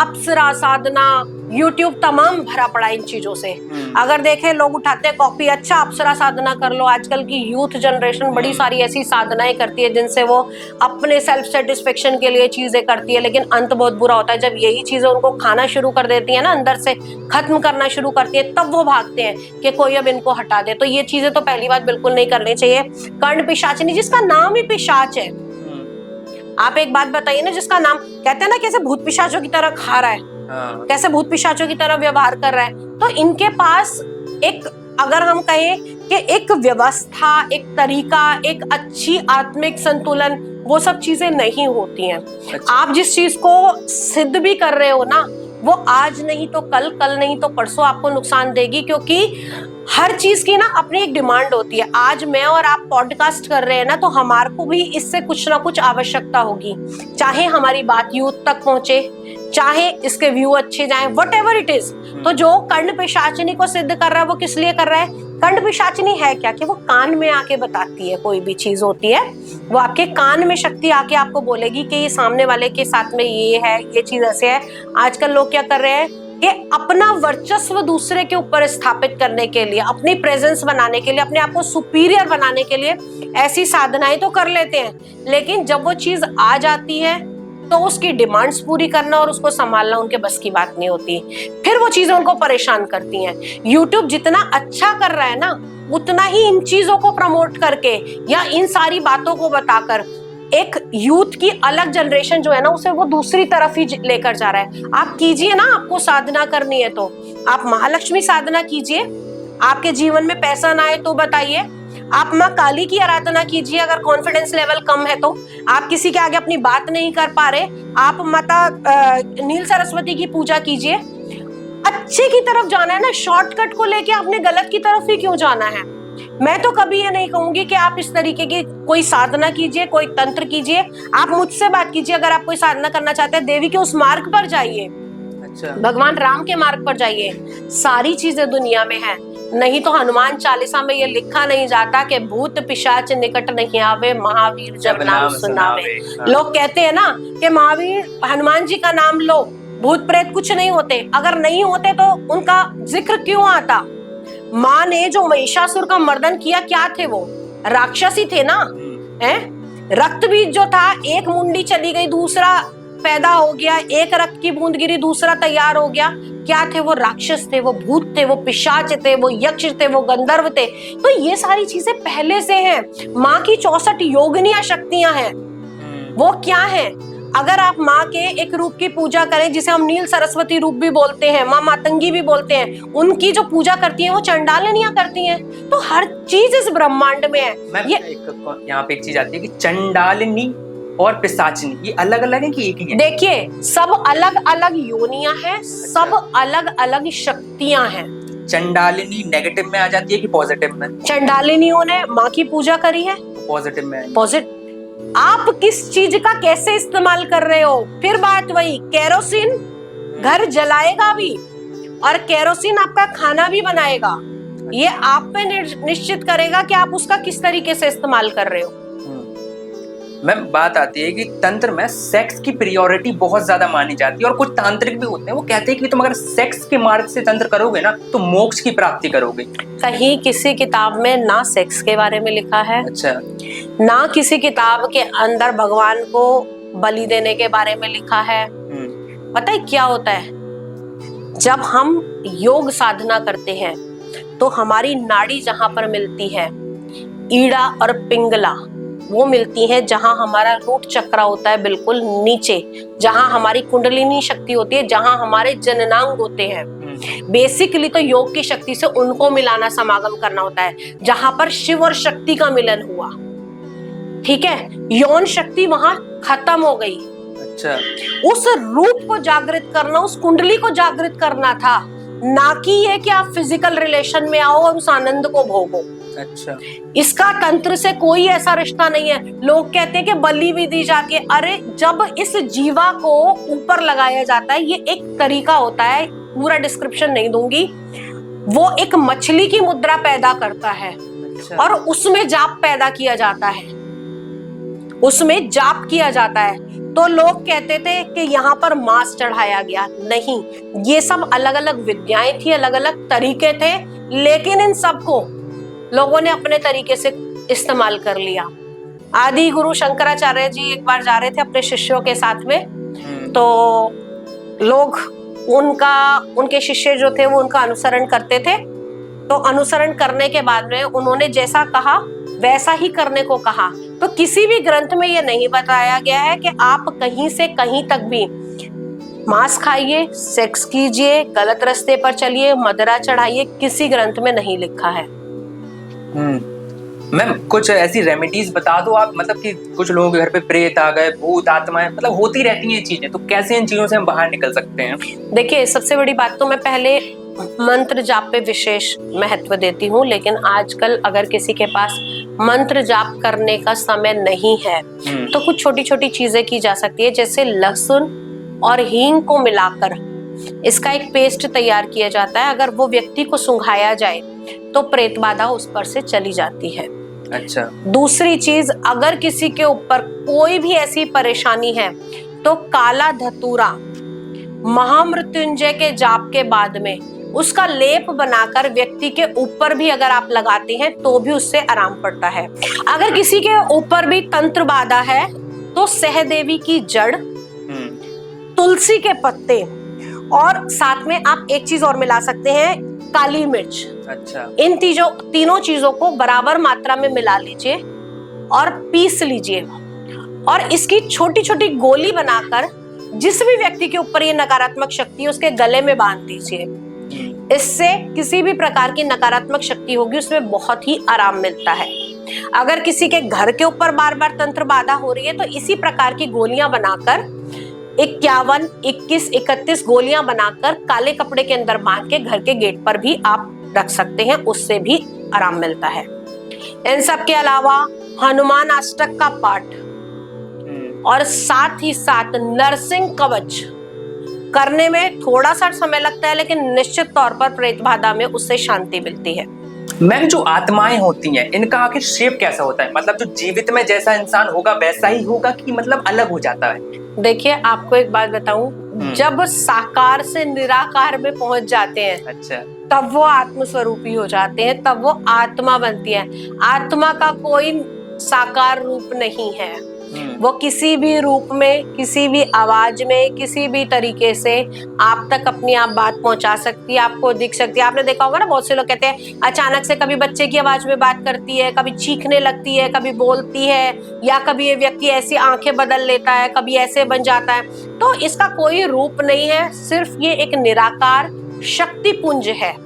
अप्सरा साधना, यूट्यूब तमाम भरा पड़ा इन चीजों से। अगर देखें लोग उठाते हैं कॉपी, अच्छा अप्सरा साधना कर लो। आजकल की यूथ जनरेशन बड़ी सारी ऐसी साधनाएं करती है जिनसे वो अपने सेल्फ सेटिस्फेक्शन के लिए चीजें करती है, लेकिन अंत बहुत बुरा होता है। जब यही चीजें उनको खाना शुरू कर देती है ना, अंदर से खत्म करना शुरू करती है, तब वो भागते हैं कि कोई अब इनको हटा दे। तो ये चीजें तो पहली बात बिल्कुल नहीं करनी चाहिए। कर्ण पिशाचनी, जिसका नाम ही पिशाच है। आप एक बात बताइए ना, जिसका नाम, कहते हैं ना कैसे भूत पिशाचों की तरह खा रहा है, कैसे भूत पिशाचों की तरह व्यवहार कर रहा है, तो इनके पास एक, अगर हम कहें कि एक व्यवस्था, एक तरीका, एक अच्छी आत्मिक संतुलन, वो सब चीजें नहीं होती हैं। अच्छा। आप जिस चीज को सिद्ध भी कर रहे हो ना, वो आज नहीं तो कल, कल नहीं तो परसों आपको नुकसान देगी, क्योंकि हर चीज की ना अपनी एक डिमांड होती है। आज मैं और आप पॉडकास्ट कर रहे हैं ना, तो हमारे को भी इससे कुछ ना कुछ आवश्यकता होगी, चाहे हमारी बात यूथ तक पहुंचे, चाहे इसके व्यू अच्छे जाएं, व्हाटएवर इट इज। तो जो कर्ण पिशाचनी को सिद्ध कर रहा है वो किस लिए कर रहा है? कर्ण पिशाचनी है क्या कि वो कान में आके बताती है। कोई भी चीज होती है वो आपके कान में शक्ति आके आपको बोलेगी कि ये सामने वाले के साथ में ये है, ये चीज ऐसे है। आजकल लोग क्या कर रहे हैं कि अपना वर्चस्व दूसरे के ऊपर स्थापित करने के लिए, अपनी प्रेजेंस बनाने के लिए, अपने आप को सुपीरियर बनाने के लिए ऐसी साधनाएं तो कर लेते हैं, लेकिन जब वो चीज आ जाती है तो उसकी डिमांड्स पूरी करना और उसको संभालना उनके बस की बात नहीं होती। फिर वो चीजें उनको परेशान करती हैं। यूट्यूब जितना अच्छा कर रहा है ना, उतना ही इन चीजों को प्रमोट करके या इन सारी बातों को बताकर एक यूथ की अलग जनरेशन जो है ना, उसे वो दूसरी तरफ ही लेकर जा रहा है। आप कीजिए ना, आपको साधना करनी है तो आप महालक्ष्मी साधना कीजिए। आपके जीवन में पैसा ना आए तो बताइए, आप माँ काली की आराधना कीजिए अगर कॉन्फिडेंस लेवल कम है तो। आप किसी के आगे अपनी बात नहीं कर पा रहे, आप माता नील सरस्वती की पूजा कीजिए। अच्छे की तरफ जाना है ना, शॉर्टकट को लेके आपने गलत की तरफ ही क्यों जाना है। मैं तो कभी ये नहीं कहूंगी कि आप इस तरीके की कोई साधना कीजिए, कोई तंत्र कीजिए। आप मुझसे बात कीजिए, अगर आप कोई साधना करना चाहते हैं देवी के उस मार्ग पर जाइए। अच्छा। भगवान राम के मार्ग पर जाइए। सारी चीजें दुनिया में है, नहीं तो हनुमान चालीसा में ये लिखा नहीं जाता कि भूत पिशाच निकट नहीं आवे, महावीर जब नाम सुनावे। लोग कहते हैं ना कि महावीर हनुमान जी का नाम लो, भूत प्रेत कुछ नहीं होते। अगर नहीं होते तो उनका जिक्र क्यों आता। माँ ने जो महिषासुर का मर्दन किया, क्या थे वो? राक्षसी थे ना, हैं? रक्त बीज जो था, एक मुंडी चली गई दूसरा पैदा हो गया, एक रक्त की बूंद गिरी दूसरा तैयार हो गया। क्या थे वो? राक्षस थे, वो भूत थे, वो पिशाच थे, वो यक्ष थे, वो गंधर्व थे। तो ये सारी चीजें पहले से हैं। माँ की 64 योगिनियां शक्तियां हैं। वो क्या है? अगर आप माँ के एक रूप की पूजा करें, जिसे हम नील सरस्वती रूप भी बोलते हैं, माँ मातंगी भी बोलते हैं, उनकी जो पूजा करती हैं वो चंडालिनियां करती हैं। तो हर चीज इस ब्रह्मांड में है। यहाँ पे एक चीज आती है कि चंडालिनी और पिशाचिनी, ये अलग अलग है कि एक ही है? देखिए, सब अलग अलग योनियां हैं, सब अलग अलग शक्तियां हैं। चंडालिनी नेगेटिव में आ जाती है कि पॉजिटिव में? चंडालिनियों ने माँ की पूजा करी है, पॉजिटिव में। पॉजिटिव। आप किस चीज का कैसे इस्तेमाल कर रहे हो? फिर बात वही, केरोसिन घर जलाएगा भी और केरोसिन आपका खाना भी बनाएगा। ये आप पे निश्चित करेगा कि आप उसका किस तरीके से इस्तेमाल कर रहे हो। मैम, बात आती है कि तंत्र में सेक्स की प्रायोरिटी बहुत ज्यादा मानी जाती है और कुछ तांत्रिक भी होते हैं, वो कहते हैं कि तुम अगर सेक्स के मार्ग से तंत्र करोगे ना तो मोक्ष की प्राप्ति करोगे। कहीं किसी किताब में ना सेक्स के बारे में लिखा है। अच्छा। ना किसी किताब के अंदर भगवान को बलि देने के बारे में लिखा है। पता है क्या होता है? जब हम योग साधना करते हैं तो हमारी नाड़ी जहां पर मिलती है, ईड़ा और पिंगला, वो मिलती है जहां हमारा रूट चक्र होता है बिल्कुल नीचे, जहां हमारी कुंडलिनी शक्ति होती है, जहां हमारे जननांग होते हैं। बेसिकली तो योग की शक्ति से उनको मिलाना, समागम करना होता है, जहां पर शिव और शक्ति का मिलन हुआ। ठीक है, यौन शक्ति वहां खत्म हो गई। अच्छा। उस रूप को जागृत करना, उस कुंडली को जागृत करना था, ना कि ये कि आप फिजिकल रिलेशन में आओ और उस आनंद को भोगो। अच्छा। इसका तंत्र से कोई ऐसा रिश्ता नहीं है। लोग कहते हैं कि बलि भी दी जाती है। अरे, जब इस जीवा को ऊपर लगाया जाता है, ये एक तरीका होता है, पूरा डिस्क्रिप्शन नहीं दूंगी। वो एक मछली की मुद्रा पैदा करता है। अच्छा। और उसमें जाप पैदा किया जाता है, उसमें जाप किया जाता है। तो लोग कहते थे कि यहाँ पर मांस चढ़ाया गया। नहीं, ये सब अलग अलग विद्याएं थी, अलग अलग तरीके थे, लेकिन इन सबको लोगों ने अपने तरीके से इस्तेमाल कर लिया। आदि गुरु शंकराचार्य जी एक बार जा रहे थे अपने शिष्यों के साथ में, तो लोग उनके शिष्य जो थे वो उनका अनुसरण करते थे। तो अनुसरण करने के बाद में उन्होंने जैसा कहा वैसा ही करने को कहा। तो किसी भी ग्रंथ में ये नहीं बताया गया है कि आप कहीं से कहीं तक भी मांस खाइए, सेक्स कीजिए, गलत रास्ते पर चलिए, मदिरा चढ़ाइए, किसी ग्रंथ में नहीं लिखा है। मैम, कुछ ऐसी रेमेडीज बता दो आप, मतलब कि कुछ लोगों के घर पे प्रेत आ गए, भूत आत्माएं, मतलब होती रहती हैं ये चीजें, तो कैसे इन चीजों से हम बाहर निकल सकते हैं? देखिए, सबसे बड़ी बात तो मैं पहले मंत्र जाप पे विशेष महत्व देती हूँ, लेकिन आजकल अगर किसी के पास मंत्र जाप करने का समय नहीं है तो कुछ छोटी छोटी चीजें की जा सकती है। जैसे लहसुन और हींग को मिलाकर इसका एक पेस्ट तैयार किया जाता है। अगर वो व्यक्ति को सुंघाया जाए तो प्रेत बाधा उस पर से चली जाती है। अच्छा। दूसरी चीज, अगर किसी के ऊपर कोई भी ऐसी परेशानी है तो काला धतूरा महामृत्युंजय के जाप के बाद में उसका लेप बनाकर व्यक्ति के ऊपर भी अगर आप लगाते हैं तो भी उससे आराम पड़ता है। अगर किसी के ऊपर भी तंत्र बाधा है तो सहदेवी की जड़, तुलसी के पत्ते और साथ में आप एक चीज और मिला सकते हैं, काली मिर्च। अच्छा। इन तीनों चीजों को बराबर मात्रा में मिला लीजिए और पीस लीजिए और इसकी छोटी छोटी गोली बनाकर जिस भी व्यक्ति के ऊपर ये नकारात्मक शक्ति है उसके गले में बांध दीजिए। इससे किसी भी प्रकार की नकारात्मक शक्ति होगी उसमें बहुत ही आराम मिलता है। अगर किसी के घर के ऊपर बार बार तंत्र बाधा हो रही है तो इसी प्रकार की गोलियां बनाकर 51, 21, 31 गोलियां बनाकर काले कपड़े के अंदर बांध के घर के गेट पर भी आप रख सकते हैं, उससे भी आराम मिलता है। इन सब के अलावा हनुमान अष्टक का पाठ और साथ ही साथ नरसिंह कवच करने में थोड़ा सा समय लगता है, लेकिन निश्चित तौर पर प्रेत बाधा में उससे शांति मिलती है। मैम, जो आत्माएं होती हैं इनका आखिर शेप कैसा होता है? मतलब जो जीवित में जैसा इंसान होगा वैसा ही होगा कि मतलब अलग हो जाता है? देखिए, आपको एक बात बताऊं, जब साकार से निराकार में पहुंच जाते हैं, अच्छा, तब वो आत्म स्वरूपी हो जाते हैं, तब वो आत्मा बनती है। आत्मा का कोई साकार रूप नहीं है, वो किसी भी रूप में, किसी भी आवाज में, किसी भी तरीके से आप तक अपनी आप बात पहुंचा सकती है, आपको दिख सकती है। आपने देखा होगा ना, बहुत से लोग कहते हैं अचानक से कभी बच्चे की आवाज में बात करती है, कभी चीखने लगती है, कभी बोलती है, या कभी ये व्यक्ति ऐसी आंखें बदल लेता है, कभी ऐसे बन जाता है। तो इसका कोई रूप नहीं है, सिर्फ ये एक निराकार शक्ति पुंज है।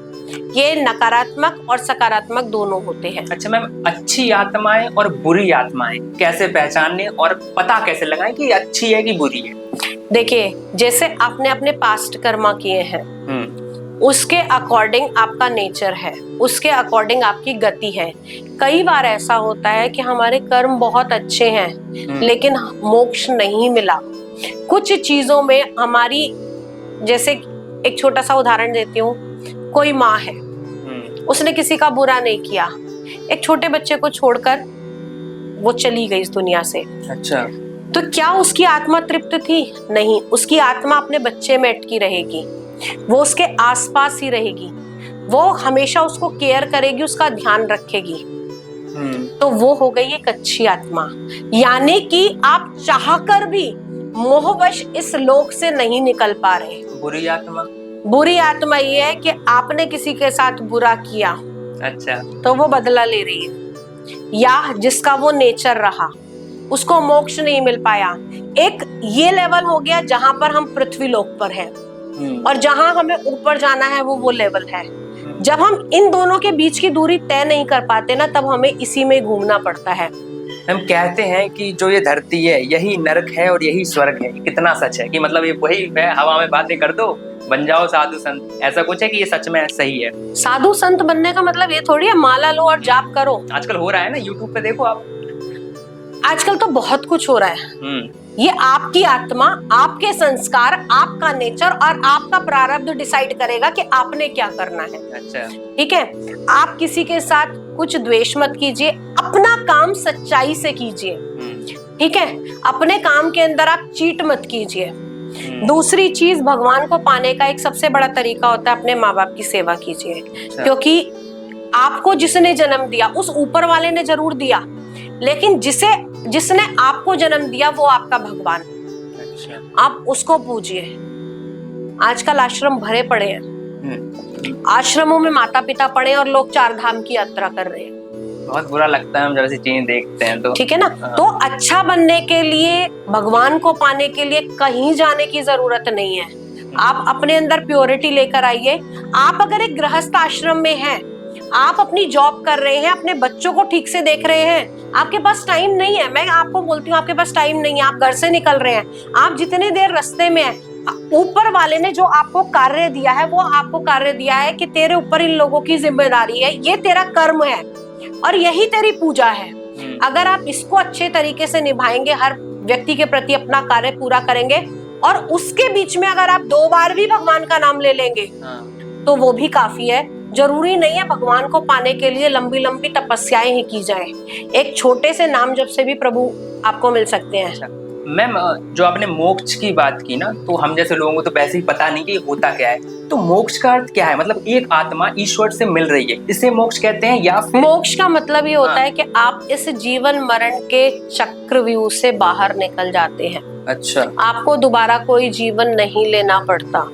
ये नकारात्मक और सकारात्मक दोनों होते हैं। अच्छा मैम, अच्छी आत्माएं और बुरी आत्माएं कैसे पहचानने और पता कैसे लगाएं कि अच्छी है कि बुरी है? देखिए, जैसे आपने अपने पास्ट कर्मा किए हैं, उसके अकॉर्डिंग आपका नेचर है, उसके अकॉर्डिंग आपकी गति है। कई बार ऐसा होता है कि हमारे कर्म बहुत अच्छे हैं लेकिन मोक्ष नहीं मिला। कुछ चीजों में हमारी, जैसे एक छोटा सा उदाहरण देती हूँ, कोई माँ है, उसने किसी का बुरा नहीं किया, एक छोटे बच्चे को छोड़कर वो चली गई इस दुनिया से। अच्छा, तो क्या उसकी आत्मा तृप्त थी? नहीं, उसकी आत्मा अपने बच्चे में अटकी रहेगी, वो उसके आसपास ही रहेगी, वो हमेशा उसको केयर करेगी, उसका ध्यान रखेगी। तो वो हो गई एक अच्छी आत्मा। यानी कि आप चाहकर भी मोहवश इस लोक से नहीं निकल पा रहे। बुरी आत्मा? बुरी आत्मा ये है कि आपने किसी के साथ बुरा किया, अच्छा, तो वो बदला ले रही है, या जिसका वो नेचर रहा उसको मोक्ष नहीं मिल पाया। एक ये लेवल हो गया जहां पर हम पृथ्वी लोक पर हैं, और जहां हमें ऊपर जाना है वो लेवल है। जब हम इन दोनों के बीच की दूरी तय नहीं कर पाते ना, तब हमें इसी में घूमना पड़ता है। हम कहते हैं कि जो ये धरती है यही नरक है और यही स्वर्ग है। कितना सच है कि मतलब ये वही है, हवा में बातें कर दो, बन जाओ साधु संत, ऐसा कुछ है कि ये सच में सही है? साधु संत बनने का मतलब ये थोड़ी है माला लो और जाप करो। आजकल हो रहा है ना, यूट्यूब पे देखो आप, आजकल तो बहुत कुछ हो रहा है। ये आपकी आत्मा, आपके संस्कार, आपका नेचर और आपका प्रारब्ध डिसाइड करेगा कि आपने क्या करना है। अच्छा, ठीक है, आप किसी के साथ कुछ द्वेष मत कीजिए, अपना काम सच्चाई से कीजिए। ठीक है, अपने काम के अंदर आप चीट मत कीजिए। दूसरी चीज, भगवान को पाने का एक सबसे बड़ा तरीका होता है अपने माँ बाप की सेवा कीजिए। क्योंकि आपको जिसने जन्म दिया, उस ऊपर वाले ने जरूर दिया, लेकिन जिसने आपको जन्म दिया वो आपका भगवान। अच्छा, आप उसको पूजिए। आजकल आश्रम भरे पड़े हैं, आश्रमों में माता पिता पड़े और लोग 4 धाम की यात्रा कर रहे हैं। बहुत बुरा लगता है हम जब ऐसी चीजें देखते हैं तो। ठीक है ना, तो अच्छा बनने के लिए, भगवान को पाने के लिए कहीं जाने की जरूरत नहीं है। आप अपने अंदर प्योरिटी लेकर आइए। आप अगर एक गृहस्थ आश्रम में हैं, आप अपनी जॉब कर रहे हैं, अपने बच्चों को ठीक से देख रहे हैं, आपके पास टाइम नहीं है, मैं आपको बोलती हूँ आपके पास टाइम नहीं है, आप घर से निकल रहे हैं, आप जितनी देर रास्ते में हैं, ऊपर वाले ने जो आपको कार्य दिया है, वो आपको कार्य दिया है कि तेरे ऊपर इन लोगों की जिम्मेदारी है, ये तेरा कर्म है और यही तेरी पूजा है। अगर आप इसको अच्छे तरीके से निभाएंगे, हर व्यक्ति के प्रति अपना कार्य पूरा करेंगे, और उसके बीच में अगर आप 2 बार भी भगवान का नाम ले लेंगे तो वो भी काफी है। जरूरी नहीं है भगवान को पाने के लिए लंबी लंबी तपस्याएं ही की जाए, एक छोटे से नाम जप से भी प्रभु आपको मिल सकते हैं। मैम, जो आपने मोक्ष की बात की ना, तो हम जैसे लोगों को तो वैसे ही पता नहीं कि होता क्या है। तो मोक्ष का अर्थ क्या है? मतलब एक आत्मा ईश्वर से मिल रही है, इसे मोक्ष कहते हैं या फिर? मोक्ष का मतलब ये होता है कि आप इस जीवन मरण के चक्रव्यूह से बाहर निकल जाते हैं। अच्छा, आपको दोबारा कोई जीवन नहीं लेना पड़ता।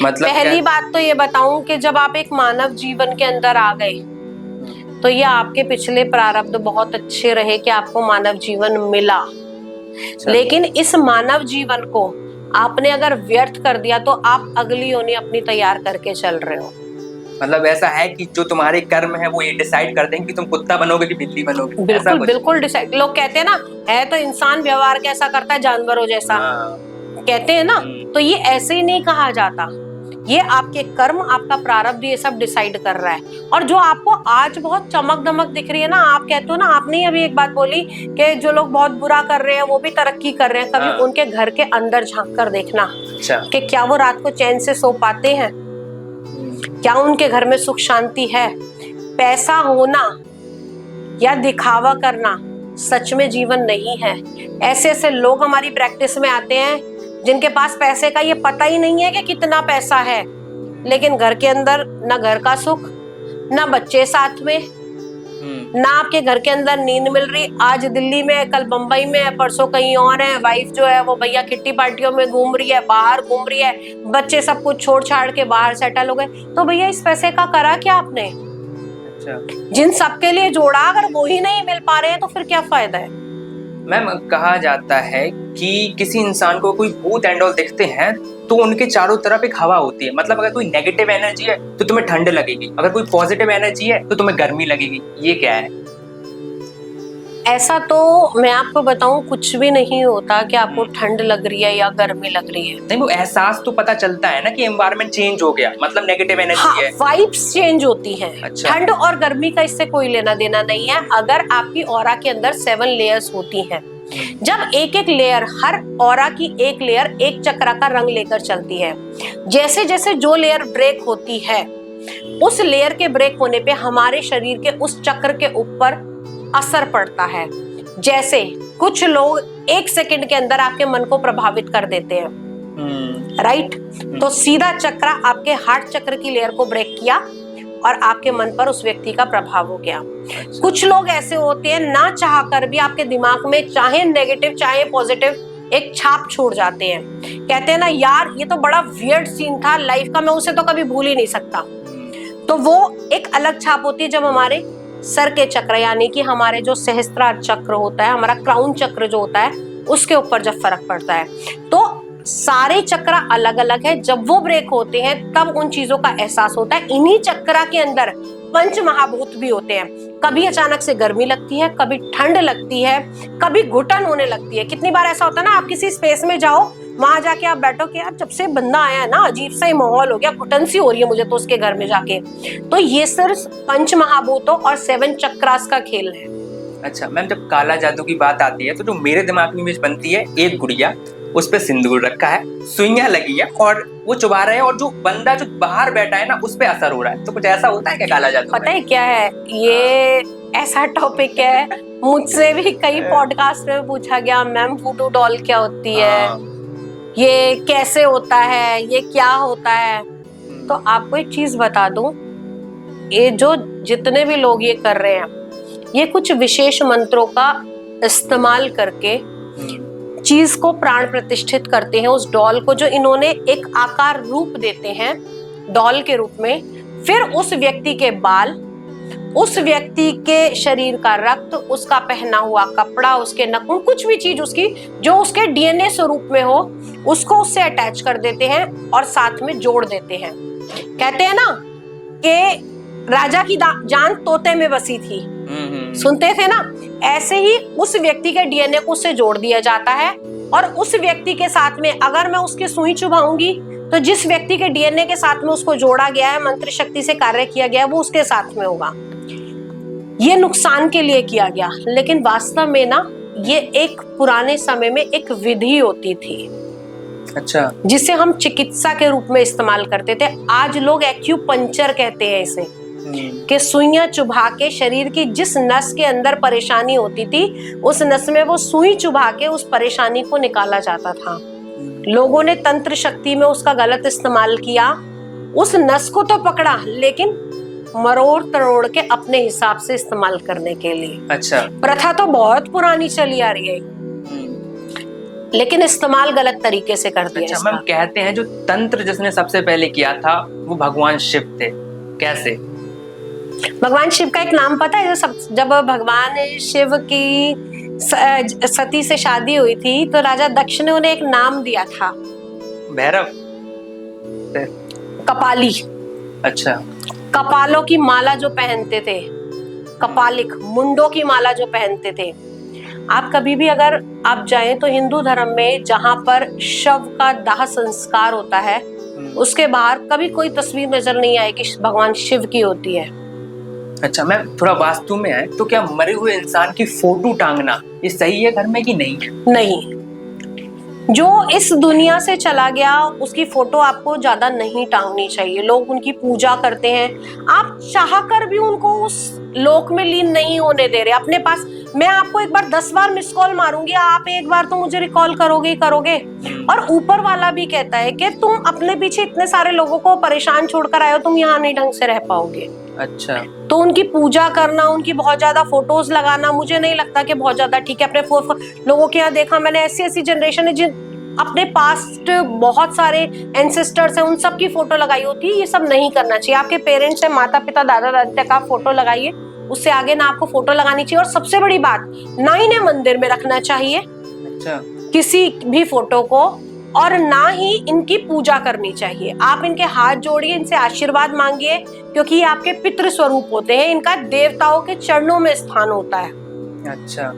मतलब पहली बात तो ये बताऊं कि जब आप एक मानव जीवन के अंदर आ गए तो ये आपके पिछले प्रारब्ध बहुत अच्छे रहे कि आपको मानव जीवन मिला। लेकिन इस मानव जीवन को आपने अगर व्यर्थ कर दिया तो आप अगली योनि अपनी तैयार करके चल रहे हो। मतलब ऐसा है कि जो तुम्हारे कर्म है वो ये डिसाइड करते हैं कि तुम कुत्ता बनोगे कि बिल्ली बनोगे, ऐसा बिल्कुल कुछ? बिल्कुल डिसाइड। लोग कहते हैं ना, है तो इंसान व्यवहार कैसा करता है जानवरों जैसा, हाँ। कहते हैं ना, तो ये ऐसे ही नहीं कहा जाता। ये आपके कर्म, आपका प्रारब्ध, ये सब डिसाइड कर रहा है। और जो आपको आज बहुत चमक दमक दिख रही है ना, आप कहते हो ना, आपने ही अभी एक बात बोली कि जो लोग बहुत बुरा कर रहे हैं वो भी तरक्की कर रहे हैं, कभी हाँ। उनके घर के अंदर झांक कर देखना अच्छा। कि क्या वो रात को चैन से सो पाते हैं, क्या उनके घर में सुख शांति है। पैसा होना या दिखावा करना सच में जीवन नहीं है। ऐसे ऐसे लोग हमारी प्रैक्टिस में आते हैं जिनके पास पैसे का ये पता ही नहीं है कि कितना पैसा है, लेकिन घर के अंदर ना घर का सुख, ना बच्चे साथ में, ना आपके घर के अंदर नींद मिल रही। आज दिल्ली में, कल बंबई में, परसों कहीं और है। वाइफ जो है वो भैया किट्टी पार्टियों में घूम रही है, बाहर घूम रही है, बच्चे सब कुछ छोड़ छाड़ के बाहर सेटल हो गए। तो भैया इस पैसे का करा क्या आपने? अच्छा। जिन सबके लिए जोड़ा, अगर वो ही नहीं मिल पा रहे हैं तो फिर क्या फायदा है? मैम, कहा जाता है कि किसी इंसान को कोई भूत एंड ऑल दिखते हैं तो उनके चारों तरफ एक हवा होती है। मतलब अगर कोई नेगेटिव एनर्जी है तो तुम्हें ठंड लगेगी, अगर कोई पॉजिटिव एनर्जी है तो तुम्हें गर्मी लगेगी। ये क्या है? ऐसा तो मैं आपको बताऊं, कुछ भी नहीं होता कि आपको ठंड लग रही है या गर्मी लग रही है। नहीं, वो एहसास तो पता चलता है ना कि एनवायरनमेंट चेंज हो गया, मतलब नेगेटिव एनर्जी है। वाइब्स चेंज होती हैं। अच्छा। ठंड और गर्मी का इससे कोई लेना देना नहीं है। अगर आपकी ऑरा के अंदर 7 लेयर्स होती हैं, जब एक एक लेयर, हर ऑरा की एक लेयर एक चक्र का रंग लेकर चलती है, जैसे जैसे जो लेयर ब्रेक होती है, उस लेयर के ब्रेक होने पे हमारे शरीर के उस चक्र के ऊपर असर पड़ता है। जैसे कुछ लोग 1 सेकंड के अंदर आपके मन को प्रभावित कर देते हैं, राइट? तो सीधा चक्र आपके हार्ट चक्र की लेयर को ब्रेक किया और आपके मन पर उस व्यक्ति का प्रभाव हो गया। अच्छा। कुछ लोग ऐसे होते हैं, ना चाह कर भी आपके दिमाग में चाहे नेगेटिव चाहे पॉजिटिव एक छाप छोड़ जाते हैं। कहते हैं ना, यार ये तो बड़ा वियर्ड सीन था लाइफ का, मैं उसे तो कभी भूल ही नहीं सकता। तो वो एक अलग छाप होती है जब हमारे सर के चक्र, यानी कि हमारे जो सहस्त्रार चक्र होता है, हमारा क्राउन चक्र जो होता है, उसके ऊपर जब फर्क पड़ता है। तो सारे चक्र अलग अलग है, जब वो ब्रेक होते हैं तब उन चीजों का एहसास होता है। इन्हीं चक्र के अंदर पंच महाभूत भी होते हैं। कभी अचानक से गर्मी लगती है, कभी ठंड लगती है, कभी घुटन होने लगती है। कितनी बार ऐसा होता है ना, आप किसी स्पेस में जाओ, वहां जाके आप बैठो कि यार जब से बंदा आया है ना, अजीब सा ही माहौल हो गया, घुटन सी हो रही है मुझे तो उसके घर में जाके। तो ये सिर्फ पंच महाभूतों और 7 चक्रास का खेल है। अच्छा मैम, जब काला जादू की बात आती है तो जो मेरे दिमाग में इमेज बनती है, एक गुड़िया, उस पे सिंदूर रखा है, सुइयां लगी है और वो चुबा रहे हैं, और जो बंदा जो बाहर बैठा है ना उस पे असर हो रहा है। तो कुछ ऐसा होता है क्या काला जादू? पता है क्या है, ये ऐसा टॉपिक है, मुझसे भी कई पॉडकास्ट में पूछा गया, मैम वुडू डॉल क्या होती है, ये कैसे होता है, ये क्या होता है? तो आपको एक चीज बता दूं, ये जो जितने भी लोग ये कर रहे हैं, ये कुछ विशेष मंत्रों का इस्तेमाल करके चीज को प्राण प्रतिष्ठित करते हैं। उस डॉल को जो इन्होंने एक आकार रूप देते हैं डॉल के रूप में, फिर उस व्यक्ति के बाल, उस व्यक्ति के शरीर का रक्त, उसका पहना हुआ कपड़ा, उसके नखून, कुछ भी चीज उसकी जो उसके डीएनए स्वरूप में हो, उसको उससे अटैच कर देते हैं और साथ में जोड़ देते हैं। कहते हैं ना कि राजा की जान तोते में बसी थी, सुनते थे ना? ऐसे ही उस व्यक्ति के डीएनए को उससे जोड़ दिया जाता है, और उस व्यक्ति के साथ में अगर मैं उसकी सुई चुभाऊंगी तो जिस व्यक्ति के डीएनए के साथ में उसको जोड़ा गया है, मंत्र शक्ति से कार्य किया गया है, वो उसके साथ में होगा। ये नुकसान के लिए किया गया, लेकिन वास्तव में ना ये एक पुराने समय में एक विधि होती थी। अच्छा। जिसे हम चिकित्सा के रूप में इस्तेमाल करते थे। आज लोग एक्यूपंक्चर कहते हैं इसे, कि सुइयां चुभा के शरीर की जिस नस के अंदर परेशानी होती थी, उस नस में वो सुई चुभा के उस परेशानी को निकाला जाता था। लोगों ने तंत्र शक्ति में उसका गलत इस्तेमाल किया, उस नस को तो पकड़ा, लेकिन मरोड़ तरोड़ के अपने हिसाब से इस्तेमाल करने के लिए। अच्छा। प्रथा तो बहुत पुरानी चली आ रही है, लेकिन इस्तेमाल गलत तरीके से कर दिया। अच्छा मैम, कहते हैं जो तंत्र जिसने सबसे पहले किया था वो भगवान शिव थे, कैसे? भगवान शिव का एक नाम पता है? जब भगवान शिव की सती से शादी हुई थी तो राजा दक्ष ने उन्हें एक नाम दिया था, भैरव, कपाली। अच्छा। कपालों की माला जो पहनते थे, कपालिक मुंडों की माला जो पहनते थे। आप कभी भी अगर आप जाएं तो हिंदू धर्म में जहां पर शव का दाह संस्कार होता है, उसके बाहर कभी कोई तस्वीर नजर नहीं आएगी भगवान शिव की होती है। अच्छा मैम, थोड़ा वास्तु में है तो क्या मरे हुए इंसान की फोटो टांगना ये सही है घर में कि नहीं? नहीं, जो इस दुनिया से चला गया उसकी फोटो आपको ज्यादा नहीं टांगनी चाहिए। लोग उनकी पूजा करते हैं, आप चाहकर भी उनको उस लोक में लीन नहीं होने दे रहे अपने पास। मैं आपको एक बार 10 बार मिस कॉल मारूंगी, आप एक बार तो मुझे रिकॉल करोगे ही करोगे। और ऊपर वाला भी कहता है कि तुम अपने पीछे इतने सारे लोगों को परेशान छोड़कर आए हो, तुम यहाँ नहीं ढंग से रह पाओगे। अच्छा, तो उनकी पूजा करना, उनकी बहुत ज्यादा फोटोज लगाना मुझे नहीं लगता कि बहुत ज्यादा ठीक है। अपने लोगों के यहाँ देखा मैंने, ऐसी जनरेशन है जिन अपने पास्ट बहुत सारे एंसेस्टर्स हैं, उन सब की फोटो लगाई होती है। ये सब नहीं करना चाहिए। आपके पेरेंट्स है, माता पिता दादा दादी तक आप फोटो लगाइए, उससे आगे ना आपको फोटो लगानी चाहिए। और सबसे बड़ी बात, ना ही ने मंदिर में रखना चाहिए अच्छा, किसी भी फोटो को, और ना ही इनकी पूजा करनी चाहिए। आप इनके हाथ जोड़िए, इनसे आशीर्वाद मांगिए, क्योंकि ये आपके पितृ स्वरूप होते हैं। इनका देवताओं के चरणों में स्थान होता है। अच्छा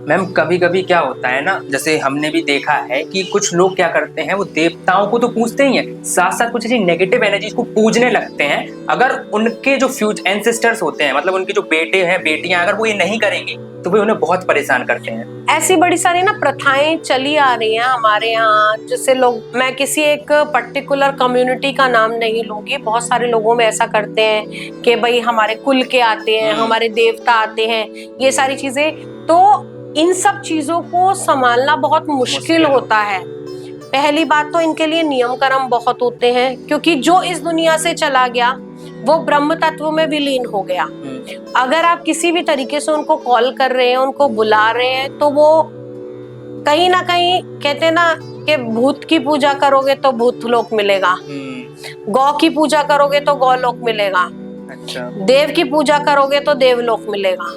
मैम, कभी कभी क्या होता है ना, जैसे हमने भी देखा है कि कुछ लोग क्या करते हैं, वो देवताओं को तो पूजते ही हैं, साथ साथ कुछ ऐसी नेगेटिव एनर्जीज को पूजने लगते हैं। अगर उनके जो फ्यूचर एंसेस्टर्स होते हैं, मतलब उनके जो बेटे हैं बेटियां, अगर वो ये नहीं करेंगे तो वे उन्हें बहुत परेशान करते हैं। ऐसी बड़ी सारी ना प्रथाएं चली आ रही हैं हमारे यहाँ, जिससे लोग, मैं किसी एक पर्टिकुलर कम्युनिटी का नाम नहीं लूंगी, बहुत सारे लोगों में ऐसा करते हैं कि भाई हमारे कुल के आते हैं, हमारे देवता आते हैं, ये सारी चीजें। तो इन सब चीजों को संभालना बहुत मुश्किल होता है। पहली बात तो इनके लिए नियम कर्म बहुत होते हैं, क्योंकि जो इस दुनिया से चला गया वो ब्रह्म तत्व में विलीन हो गया। अगर आप किसी भी तरीके से उनको कॉल कर रहे हैं, उनको बुला रहे हैं, तो वो कहीं ना कहीं, कहते हैं ना कि भूत की पूजा करोगे तो भूत लोक मिलेगा, गौ की पूजा करोगे तो गौ लोक मिलेगा, अच्छा, देव की पूजा करोगे तो देवलोक मिलेगा।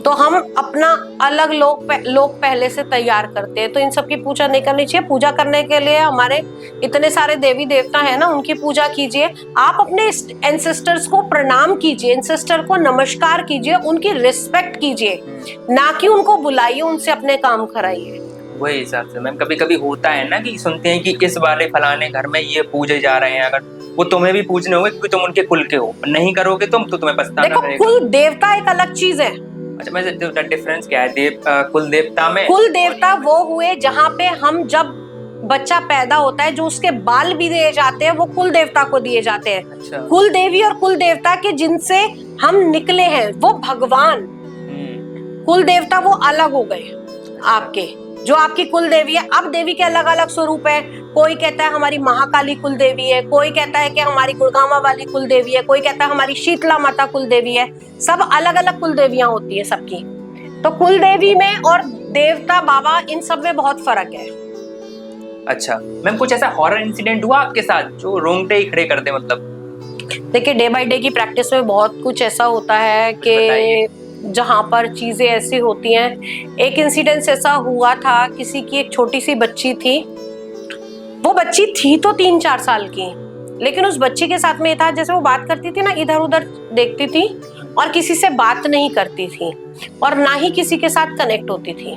तो हम अपना अलग लोक पहले से तैयार करते हैं। तो इन सब की पूजा नहीं करनी चाहिए। पूजा करने के लिए हमारे इतने सारे देवी देवता हैं ना, उनकी पूजा कीजिए। आप अपने एंसेस्टर्स को प्रणाम कीजिए, एंसेस्टर को नमस्कार कीजिए, उनकी रिस्पेक्ट कीजिए, ना कि उनको बुलाइए, उनसे अपने काम कराइए। वही हिसाब से मैम, कभी कभी होता है ना कि सुनते हैं कि इस वाले फलाने घर में ये पूजे जा रहे हैं, अगर वो तुम्हें भी पूजने होंगे क्योंकि तुम उनके कुल के हो, नहीं करोगे तुम तो तुम्हें पछताना पड़ेगा। देखो, कुल देवता एक अलग चीज है। अच्छा, मैं डिफरेंस क्या है कुल देवता में? कुल देवता वो हुए जहाँ पे हम, जब बच्चा पैदा होता है, जो उसके बाल भी दिए जाते हैं वो कुल देवता को दिए जाते हैं। अच्छा। कुल देवी और कुल देवता के जिनसे हम निकले हैं वो भगवान। कुल देवता वो अलग हो गए आपके, जो आपकी कुल देवी है। अब देवी के अलग अलग स्वरूप है। कोई कहता है हमारी महाकाली कुल देवी है, कोई कहता है कि हमारी गुड़गामा वाली कुल देवी है, कोई कहता है हमारी शीतला माता कुल देवी है। सब अलग अलग कुल देवियां होती है सबकी। तो कुल देवी में और देवता बाबा, इन सब में बहुत फर्क है। अच्छा मैम, कुछ ऐसा हॉरर इंसिडेंट हुआ आपके साथ जो रोंगटे ही खड़े कर दे? मतलब देखिए, डे बाय डे की प्रैक्टिस में बहुत कुछ ऐसा होता है कि जहाँ पर चीजें ऐसी होती हैं। एक इंसिडेंस ऐसा हुआ था, किसी की एक छोटी सी बच्ची थी। वो बच्ची थी तो 3-4 साल की, लेकिन उस बच्ची के साथ में ये था, जैसे वो बात करती थी ना, इधर उधर देखती थी और किसी से बात नहीं करती थी और ना ही किसी के साथ कनेक्ट होती थी।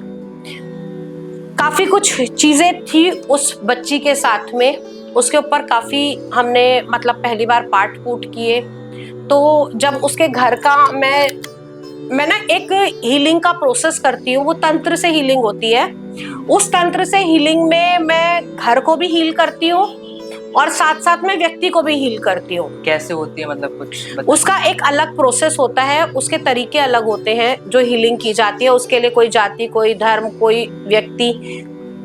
काफी कुछ चीजें थी उस बच्ची के साथ में। उसके ऊपर काफी हमने, मतलब पहली बार पाठ पूठ किए। तो जब उसके घर का, मैं ना एक हीलिंग का प्रोसेस करती हूँ, वो तंत्र से हीलिंग होती है। उस तंत्र से हीलिंग में मैं घर को भी हील करती हूँ और साथ साथ में व्यक्ति को भी हील करती हूँ। कैसे होती है, मतलब कुछ उसका एक अलग प्रोसेस होता है, उसके तरीके अलग होते हैं जो हीलिंग की जाती है। उसके लिए कोई जाति, कोई धर्म, कोई व्यक्ति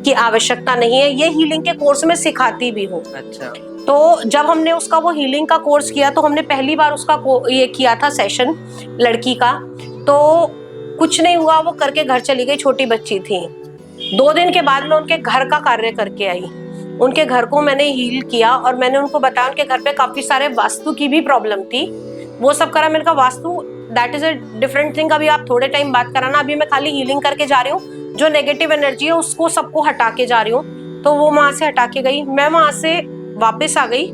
की आवश्यकता नहीं है। ये हीलिंग के कोर्स में सिखाती भी हूँ। अच्छा। तो जब हमने उसका वो हीलिंग का कोर्स किया, तो हमने पहली बार उसका ये किया था सेशन लड़की का। तो कुछ नहीं हुआ, वो करके घर चली गई। छोटी बच्ची थी। 2 दिन के बाद मैं उनके घर का कार्य करके आई। उनके घर को मैंने हील किया और मैंने उनको बताया उनके घर पे काफी सारे वास्तु की भी प्रॉब्लम थी। वो सब करा। मैंने कहा vastu that is a different thing, अभी आप थोड़े टाइम बात कराना, अभी मैं खाली हीलिंग करके जा रही हूँ। जो नेगेटिव एनर्जी है उसको सबको हटा के जा रही हूँ। तो वो वहां से हटा के गई। मैं वहां से वापस आ गई।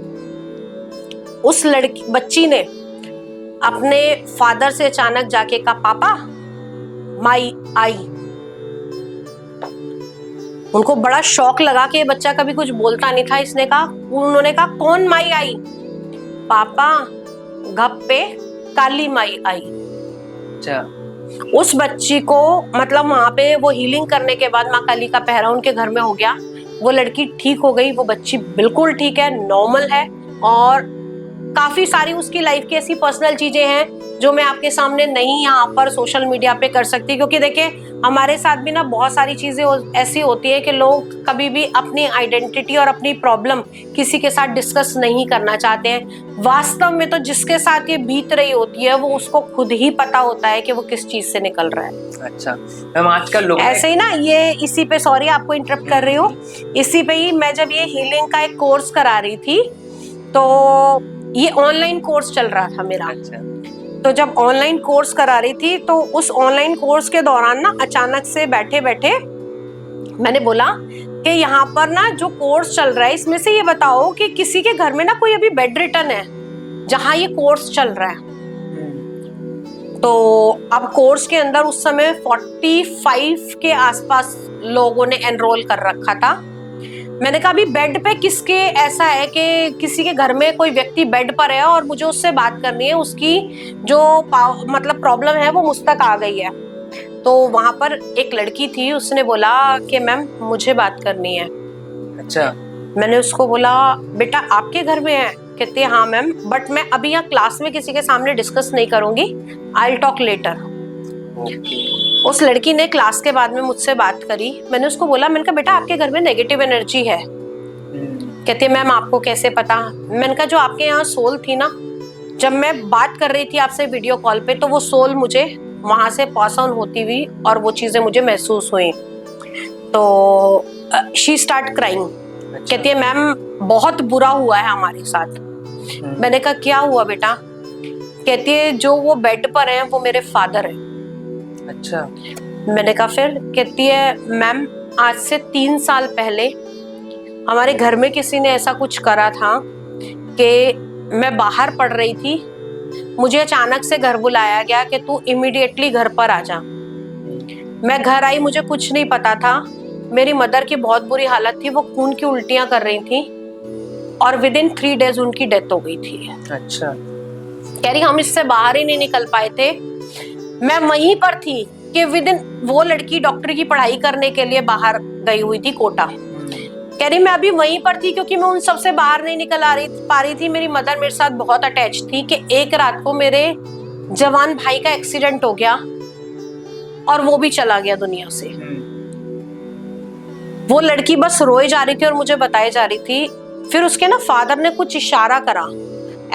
उस बच्ची ने अपने फादर से अचानक जाके कहा, पापा माई आई। उनको बड़ा शौक लगा कि ये बच्चा कभी कुछ बोलता नहीं था। उन्होंने कहा, कौन माई आई? पापा गप्पे काली माई आई। अच्छा। उस बच्ची को मतलब वहां पे वो हीलिंग करने के बाद माँ काली का पहरा उनके घर में हो गया। वो लड़की ठीक हो गई, वो बच्ची बिल्कुल ठीक है, नॉर्मल है। और काफी सारी उसकी लाइफ की ऐसी पर्सनल चीजें हैं जो मैं आपके सामने नहीं यहाँ पर सोशल मीडिया पे कर सकती, क्योंकि देखिए हमारे साथ भी ना बहुत सारी चीजें ऐसी होती है कि लोग कभी भी अपनी आइडेंटिटी और अपनी प्रॉब्लम किसी के साथ डिस्कस नहीं करना चाहते हैं। वास्तव में तो जिसके साथ ये बीत रही होती है वो उसको खुद ही पता होता है कि वो किस चीज से निकल रहा है। अच्छा मैम, आजकल लोग ऐसे ही ना, ये इसी पे, सॉरी आपको इंटरप्ट कर रही हूँ, इसी पे ही मैं जब ये हीलिंग का एक कोर्स करा रही थी तो ये ऑनलाइन कोर्स चल रहा था मेरा। अच्छा। तो जब ऑनलाइन कोर्स करा रही थी तो उस ऑनलाइन कोर्स के दौरान ना अचानक से बैठे बैठे मैंने बोला कि यहाँ पर ना जो कोर्स चल रहा है इसमें से ये बताओ कि किसी के घर में ना कोई अभी बेड रिटर्न है जहाँ ये कोर्स चल रहा है। तो अब कोर्स के अंदर उस समय 45 के आसपास लोगों ने एनरोल कर रखा था। मैंने कहा अभी बेड पे किसके ऐसा है कि किसी के घर में कोई व्यक्ति बेड पर है और मुझे उससे बात करनी है, उसकी जो मतलब प्रॉब्लम है वो मुझ तक आ गई है। तो वहां पर एक लड़की थी, उसने बोला कि मैम मुझे बात करनी है। अच्छा। मैंने उसको बोला बेटा आपके घर में है? कहती है हाँ मैम, बट मैं अभी यहाँ क्लास में किसी के सामने डिस्कस नहीं करूंगी, आई विल टॉक लेटर। उस लड़की ने क्लास के बाद में मुझसे बात करी। मैंने उसको बोला, मैंने कहा बेटा आपके घर में नेगेटिव एनर्जी है। कहती है मैम आपको कैसे पता? मैंने कहा जो आपके यहाँ सोल थी ना, जब मैं बात कर रही थी आपसे वीडियो कॉल पे तो वो सोल मुझे वहां से पास ऑन होती हुई और वो चीजें मुझे महसूस हुई। तो शी स्टार्ट क्राइंग। कहती है मैम बहुत बुरा हुआ है हमारे साथ। मैंने कहा क्या हुआ बेटा? कहती है जो वो बेड पर है वो मेरे फादर है। अच्छा। मैंने कहा फिर? कहती है मैम आज से 3 साल पहले हमारे घर में किसी ने ऐसा कुछ करा था कि मैं बाहर पढ़ रही थी, मुझे अचानक से घर बुलाया गया कि तू इमीडिएटली घर पर आ जा। मैं घर आई, मुझे कुछ नहीं पता था। मेरी मदर की बहुत बुरी हालत थी, वो खून की उल्टियां कर रही थी और विद इन 3 डेज उनकी डेथ हो गई थी। अच्छा। कह रही हम इससे बाहर ही नहीं निकल पाए थे। मैं वहीं पर थी कि विद इन, वो लड़की डॉक्टर की पढ़ाई करने के लिए बाहर गई हुई थी कोटा। कह रही मैं अभी वहीं पर थी क्योंकि मैं उन सबसे बाहर नहीं निकल पा रही थी। मेरी मदर मेरे साथ बहुत अटैच थी कि एक रात को मेरे जवान भाई का एक्सीडेंट हो गया और वो भी चला गया दुनिया से। वो लड़की बस रोए जा रही थी और मुझे बताए जा रही थी। फिर उसके ना फादर ने कुछ इशारा करा,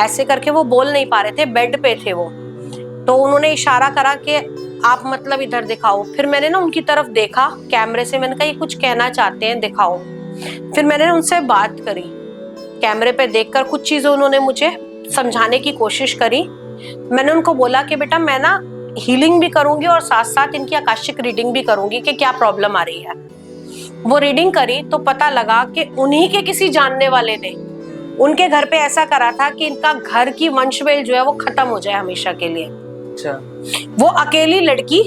ऐसे करके वो बोल नहीं पा रहे थे, बेड पे थे वो, तो उन्होंने इशारा करा कि आप मतलब इधर दिखाओ। फिर मैंने ना उनकी तरफ देखा कैमरे से, मैंने कहा ये कुछ कहना चाहते हैं, दिखाओ। फिर मैंने उनसे बात करी कैमरे पे देखकर, कुछ चीजें उन्होंने मुझे समझाने की कोशिश करी। मैंने उनको बोला कि बेटा मैं ना हीलिंग भी करूंगी और साथ साथ इनकी आकाशिक रीडिंग भी करूंगी कि क्या प्रॉब्लम आ रही है। वो रीडिंग करी तो पता लगा कि उन्हीं के किसी जानने वाले ने उनके घर पे ऐसा करा था कि इनका घर की वंशवेल जो है वो खत्म हो जाए हमेशा के लिए। अच्छा। वो अकेली लड़की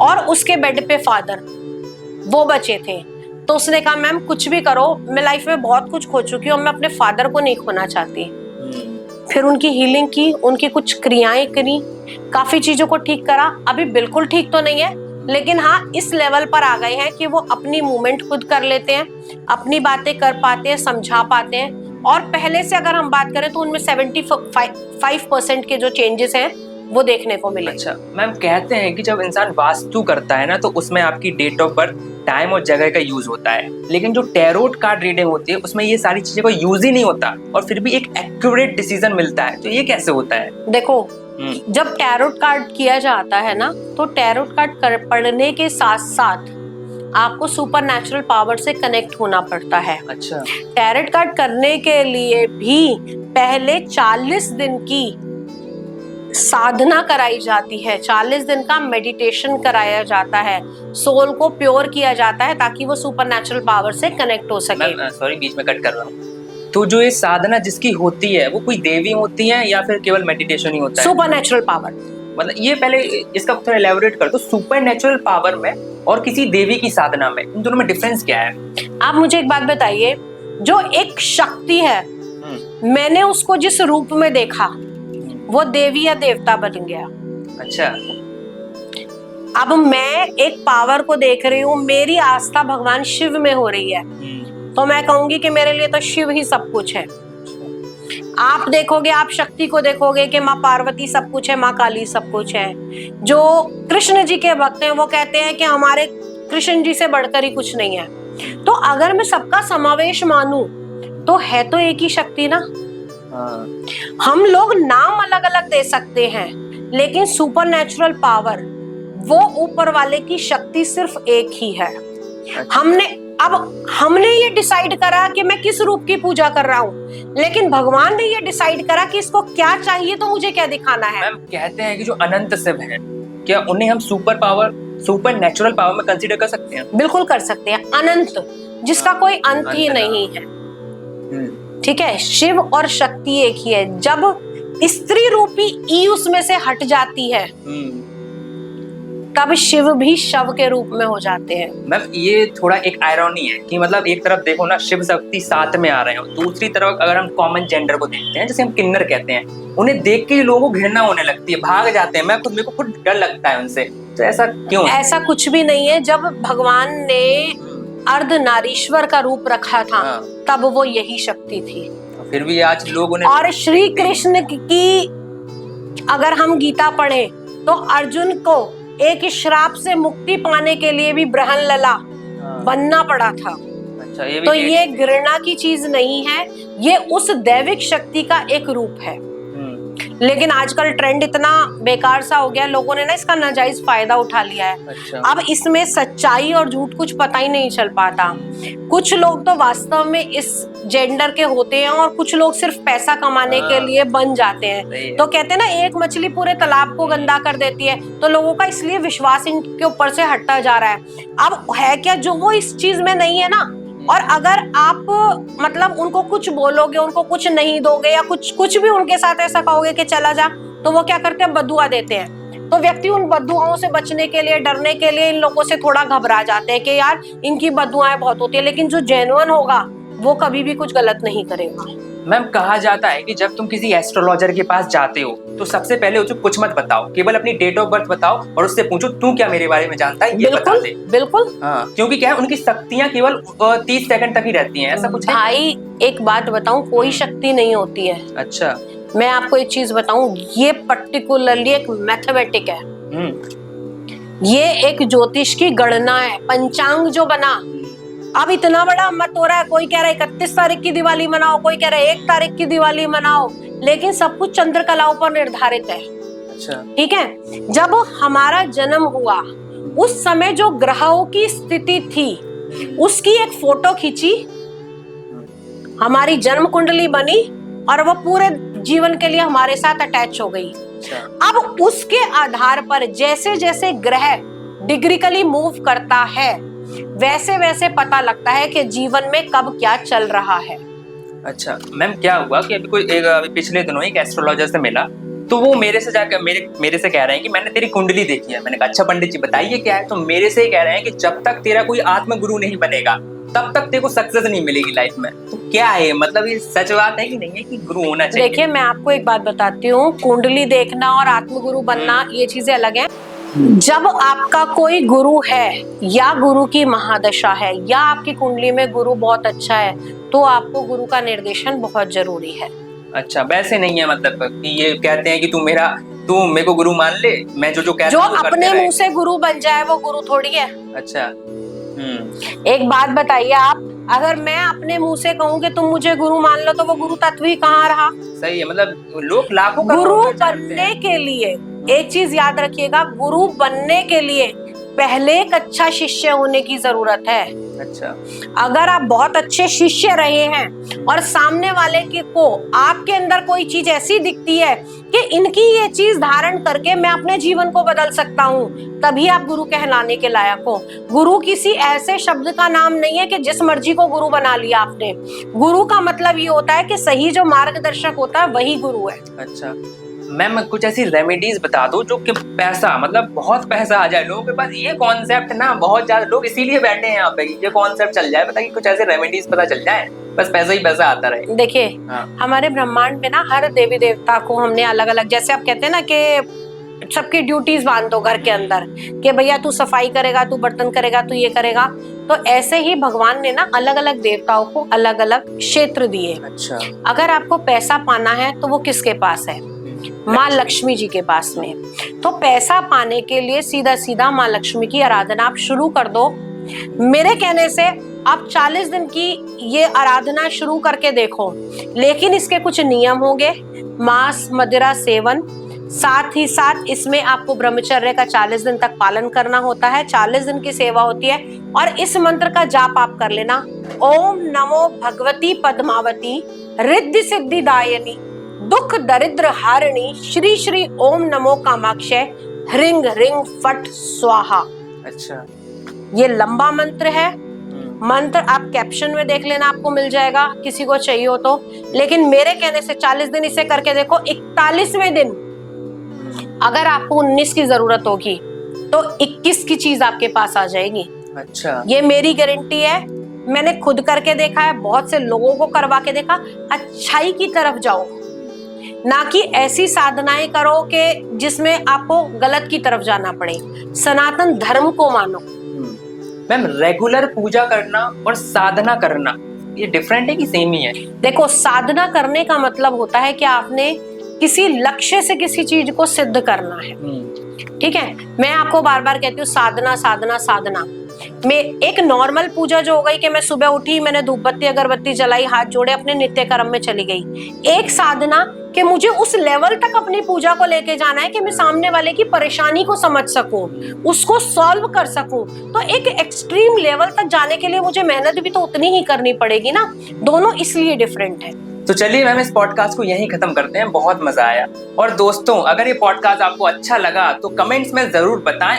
और उसके बेड पे फादर, वो बचे थे। तो उसने कहा मैम कुछ भी करो, मैं लाइफ में बहुत कुछ खो चुकी हूँ, मैं अपने फादर को नहीं खोना चाहती। फिर उनकी हीलिंग की, उनकी कुछ क्रियाएं करी, काफी चीजों को ठीक करा। अभी बिल्कुल ठीक तो नहीं है, लेकिन हाँ इस लेवल पर आ गए हैं कि वो अपनी मूवमेंट खुद कर लेते हैं, अपनी बातें कर पाते हैं, समझा पाते हैं। और पहले से अगर हम बात करें तो उनमें 75% के जो चेंजेस हैं वो देखने को मिले। अच्छा मैम, कहते हैं कि जब इंसान वास्तु करता है ना तो उसमें आपकी डेट ऑफ बर्थ, टाइम और जगह का यूज होता है, लेकिन जो टैरोट कार्ड रीडिंग होती है उसमें ये सारी चीजें को यूज ही नहीं होता और फिर भी एक एक्यूरेट डिसीजन मिलता है। तो ये कैसे होता है? देखो जब टैरोट कार्ड किया जाता है ना, तो टैरोट कार्ड पढ़ने के साथ साथ आपको सुपर नेचुरल पावर से कनेक्ट होना पड़ता है। अच्छा। टैरोट कार्ड करने के लिए भी पहले 40 दिन की साधना कराई जाती है, 40 दिन का मेडिटेशन कराया जाता है, सोल को प्योर किया जाता है ताकि वो सुपर नेचुरल पावर से कनेक्ट हो सके। सॉरी बीच में कट कर रहा हूँ। तो जो ये साधना जिसकी होती है वो कोई देवी होती है या फिर केवल मेडिटेशन ही होता है? Super natural power. मतलब ये पहले इसका थोड़ा एलैबोरेट कर दो, सुपर नेचुरल पावर में और किसी देवी की साधना में, इन दोनों में डिफरेंस क्या है? आप मुझे एक बात बताइए, जो एक शक्ति है, मैंने उसको जिस रूप में देखा वो देवी या देवता बन गया। अच्छा। अब मैं एक पावर को देख रही हूँ, मेरी आस्था भगवान शिव में हो रही है, तो मैं कहूंगी कि मेरे लिए तो शिव ही सब कुछ है। आप देखोगे, आप शक्ति को देखोगे कि माँ पार्वती सब कुछ है, माँ काली सब कुछ है। जो कृष्ण जी के भक्त हैं वो कहते हैं कि हमारे कृष्ण जी से बढ़कर ही कुछ नहीं है। तो अगर मैं सबका समावेश मानूं तो है तो एक ही शक्ति ना। हम लोग नाम अलग अलग दे सकते हैं, लेकिन सुपर नेचुरल पावर, वो ऊपर वाले की शक्ति सिर्फ एक ही है। हमने ये डिसाइड करा कि मैं किस रूप की पूजा कर रहा हूँ, लेकिन भगवान ने ये डिसाइड करा कि इसको क्या चाहिए तो मुझे क्या दिखाना है। मैम कहते हैं कि जो अनंत शिव है, क्या उन्हें हम सुपर नेचुरल पावर में कंसीडर कर सकते हैं? बिल्कुल कर सकते हैं। अनंत, जिसका कोई अंत ही नहीं है। ठीक है, शिव और शक्ति एक ही है। जब स्त्री रूपी ई उसमें से हट जाती है तब शिव भी शव के रूप में हो जाते हैं। मैम ये थोड़ा एक आयरनी है कि मतलब एक तरफ देखो ना शिव शक्ति साथ में आ रहे हो, दूसरी तरफ अगर हम कॉमन जेंडर को देखते हैं, जैसे हम किन्नर कहते हैं, उन्हें देख के लोगों को घृणा होने लगती है, भाग जाते हैं। मेरे को खुद डर लगता है उनसे। तो ऐसा क्यों? ऐसा कुछ भी नहीं है। जब भगवान ने अर्धनारीश्वर का रूप रखा था तब वो यही शक्ति थी। फिर भी आज लोग उन्हें, और श्री कृष्ण की अगर हम गीता पढ़े तो अर्जुन को एक श्राप से मुक्ति पाने के लिए भी ब्रहण लला बनना पड़ा था। अच्छा, ये भी तो ये घृणा की चीज नहीं है, ये उस दैविक शक्ति का एक रूप है। लेकिन आजकल ट्रेंड इतना बेकार सा हो गया, लोगों ने ना इसका नाजायज फायदा उठा लिया है। अच्छा। अब इसमें सच्चाई और झूठ कुछ पता ही नहीं चल पाता। कुछ लोग तो वास्तव में इस जेंडर के होते हैं और कुछ लोग सिर्फ पैसा कमाने के लिए बन जाते हैं। तो कहते हैं ना, एक मछली पूरे तालाब को गंदा कर देती है, तो लोगों का इसलिए विश्वास इनके ऊपर से हटता जा रहा है। अब है क्या, जो वो इस चीज में नहीं है ना, और अगर आप मतलब उनको कुछ बोलोगे, उनको कुछ नहीं दोगे या कुछ भी उनके साथ ऐसा कहोगे कि चला जा, तो वो क्या करते हैं, बद्दुआ देते हैं। तो व्यक्ति उन बद्दुआओं से बचने के लिए, डरने के लिए इन लोगों से थोड़ा घबरा जाते हैं कि यार इनकी बद्दुआएं बहुत होती है। लेकिन जो जेन्युइन होगा वो कभी भी कुछ गलत नहीं करेगा। मैम कहा जाता है कि जब तुम किसी एस्ट्रोलॉजर के पास जाते हो तो सबसे पहले उसे कुछ मत बताओ, केवल अपनी डेट ऑफ बर्थ बताओ और उससे पूछो तू क्या मेरे बारे में जानता है, ये बता दे। बिल्कुल। हाँ, क्योंकि क्या है, उनकी शक्तियाँ केवल 30 सेकंड तक ही रहती हैं। ऐसा कुछ है? भाई एक बात बताऊं, कोई शक्ति नहीं होती है। अच्छा। मैं आपको एक चीज बताऊं, ये पर्टिकुलरली एक मैथमेटिक है। ये एक ज्योतिष की गणना है। पंचांग जो बना, अब इतना बड़ा मत हो रहा है, कोई कह रहा है 31 तारीख की दिवाली मनाओ, कोई कह रहा है 1 तारीख की दिवाली मनाओ, लेकिन सब कुछ चंद्रकलाओं पर निर्धारित है। अच्छा। ठीक है, जब हमारा जन्म हुआ उस समय जो ग्रहों की स्थिति थी उसकी एक फोटो खींची, हमारी जन्म कुंडली बनी और वो पूरे जीवन के लिए हमारे साथ अटैच हो गई। अब उसके आधार पर जैसे जैसे ग्रह डिग्रिकली मूव करता है वैसे वैसे पता लगता है कि जीवन में कब क्या चल रहा है। अच्छा मैम, क्या हुआ कि अभी पिछले दिनों एक एस्ट्रोलॉजर से मिला, तो वो मेरे से जाकर मेरे से कह रहे हैं कि मैंने तेरी कुंडली देखी है। मैंने कहा अच्छा पंडित जी बताइए क्या है। तो मेरे से कह रहे हैं कि जब तक तेरा कोई आत्मगुरु नहीं बनेगा तब तक तेरे को सक्सेस नहीं मिलेगी लाइफ में। तो क्या है, मतलब ये सच बात है कि नहीं है कि गुरु होना चाहिए? देखिए मैं आपको एक बात बताती हूँ, कुंडली देखना और आत्मगुरु बनना ये चीजें अलग हैं। जब आपका कोई गुरु है या गुरु की महादशा है या आपकी कुंडली में गुरु बहुत अच्छा है तो आपको गुरु का निर्देशन बहुत जरूरी है। अच्छा, वैसे नहीं है मतलब कि ये कहते हैं कि तू मेरे को गुरु मान ले, मैं जो कहता जो अपने मुंह से गुरु बन जाए वो गुरु थोड़ी है। अच्छा। एक बात बताइए आप, अगर मैं अपने मुंह से कहूँ कि तुम मुझे गुरु मान लो तो वो गुरु तत्व ही कहाँ रहा? सही है, मतलब लोग लाखों गुरु बनने के लिए एक चीज याद रखिएगा, गुरु बनने के लिए पहले एक अच्छा शिष्य होने की जरूरत है। अच्छा। अगर आप बहुत अच्छे शिष्य रहे हैं और सामने वाले को आपके अंदर कोई चीज ऐसी दिखती है कि इनकी ये चीज धारण करके मैं अपने जीवन को बदल सकता हूँ, तभी आप गुरु कहलाने के लायक हो। गुरु किसी ऐसे शब्द का नाम नहीं है कि जिस मर्जी को गुरु बना लिया आपने। गुरु का मतलब ये होता है कि सही जो मार्गदर्शक होता है वही गुरु है। अच्छा मैम, कुछ ऐसी रेमेडीज बता दो जो कि पैसा, मतलब बहुत पैसा आ जाए लोगों के पास। ये कॉन्सेप्ट ना बहुत ज्यादा लोग इसीलिए बैठे हैं यहाँ पे, ये कॉन्सेप्ट चल जाए, बताइए कुछ ऐसे रेमेडीज पता चल जाए, बस पैसा ही पैसा आता रहे। देखिए हाँ। हमारे ब्रह्मांड में ना हर देवी देवता को हमने अलग अलग, जैसे आप कहते हैं ना कि सबकी ड्यूटीज बांध दो घर के अंदर, कि भैया तू सफाई करेगा, तू बर्तन करेगा, तू ये करेगा, तो ऐसे ही भगवान ने ना अलग अलग देवताओं को अलग अलग क्षेत्र दिए। अच्छा। अगर आपको पैसा पाना है तो वो किसके पास है? माँ लक्ष्मी जी के पास में। तो पैसा पाने के लिए सीधा सीधा माँ लक्ष्मी की आराधना आप शुरू कर दो। मेरे कहने से आप 40 दिन की ये आराधना शुरू करके देखो, लेकिन इसके कुछ नियम होंगे। मांस मदिरा सेवन, साथ ही साथ इसमें आपको ब्रह्मचर्य का 40 दिन तक पालन करना होता है। 40 दिन की सेवा होती है और इस मंत्र का जाप आप कर लेना, ओम नमो भगवती पद्मावती रिद्धि सिद्धि दायनी दुख दरिद्र हारिणी श्री श्री ओम नमो कामाक्षय ह्रिंग रिंग फट स्वाहा। अच्छा। ये लंबा मंत्र है। मंत्र आप कैप्शन में देख लेना, आपको मिल जाएगा किसी को चाहिए हो तो। लेकिन मेरे कहने से 40 दिन इसे करके देखो। 41वें दिन अगर आपको 19 की जरूरत होगी तो 21 की चीज आपके पास आ जाएगी। अच्छा। ये मेरी गारंटी है, मैंने खुद करके देखा है, बहुत से लोगों को करवा के देखा। अच्छाई की तरफ जाओ, ना कि ऐसी साधनाएं करो कि जिसमें आपको गलत की तरफ जाना पड़े। सनातन धर्म को मानो। मैम, रेगुलर पूजा करना और साधना करना ये डिफरेंट है कि सेम ही है? देखो, साधना करने का मतलब होता है कि आपने किसी लक्ष्य से किसी चीज को सिद्ध करना है। ठीक है, मैं आपको बार बार कहती हूँ साधना साधना साधना। मैं एक नॉर्मल पूजा जो हो गई कि मैं सुबह उठी, मैंने धूप बत्ती अगरबत्ती जलाई, हाथ जोड़े, अपने नित्य कर्म में चली गई। एक साधना कि मुझे उस लेवल तक अपनी पूजा को लेके जाना है कि मैं सामने वाले की परेशानी को समझ सकूं, उसको सॉल्व कर सकूं। तो एक एक्सट्रीम लेवल तक जाने के लिए मुझे मेहनत भी तो उतनी ही करनी पड़ेगी ना। दोनों इसलिए डिफरेंट है। तो चलिए मैम, इस पॉडकास्ट को यहीं खत्म करते हैं। बहुत मजा आया। और दोस्तों, अगर ये पॉडकास्ट आपको अच्छा लगा तो कमेंट्स में जरूर बताएं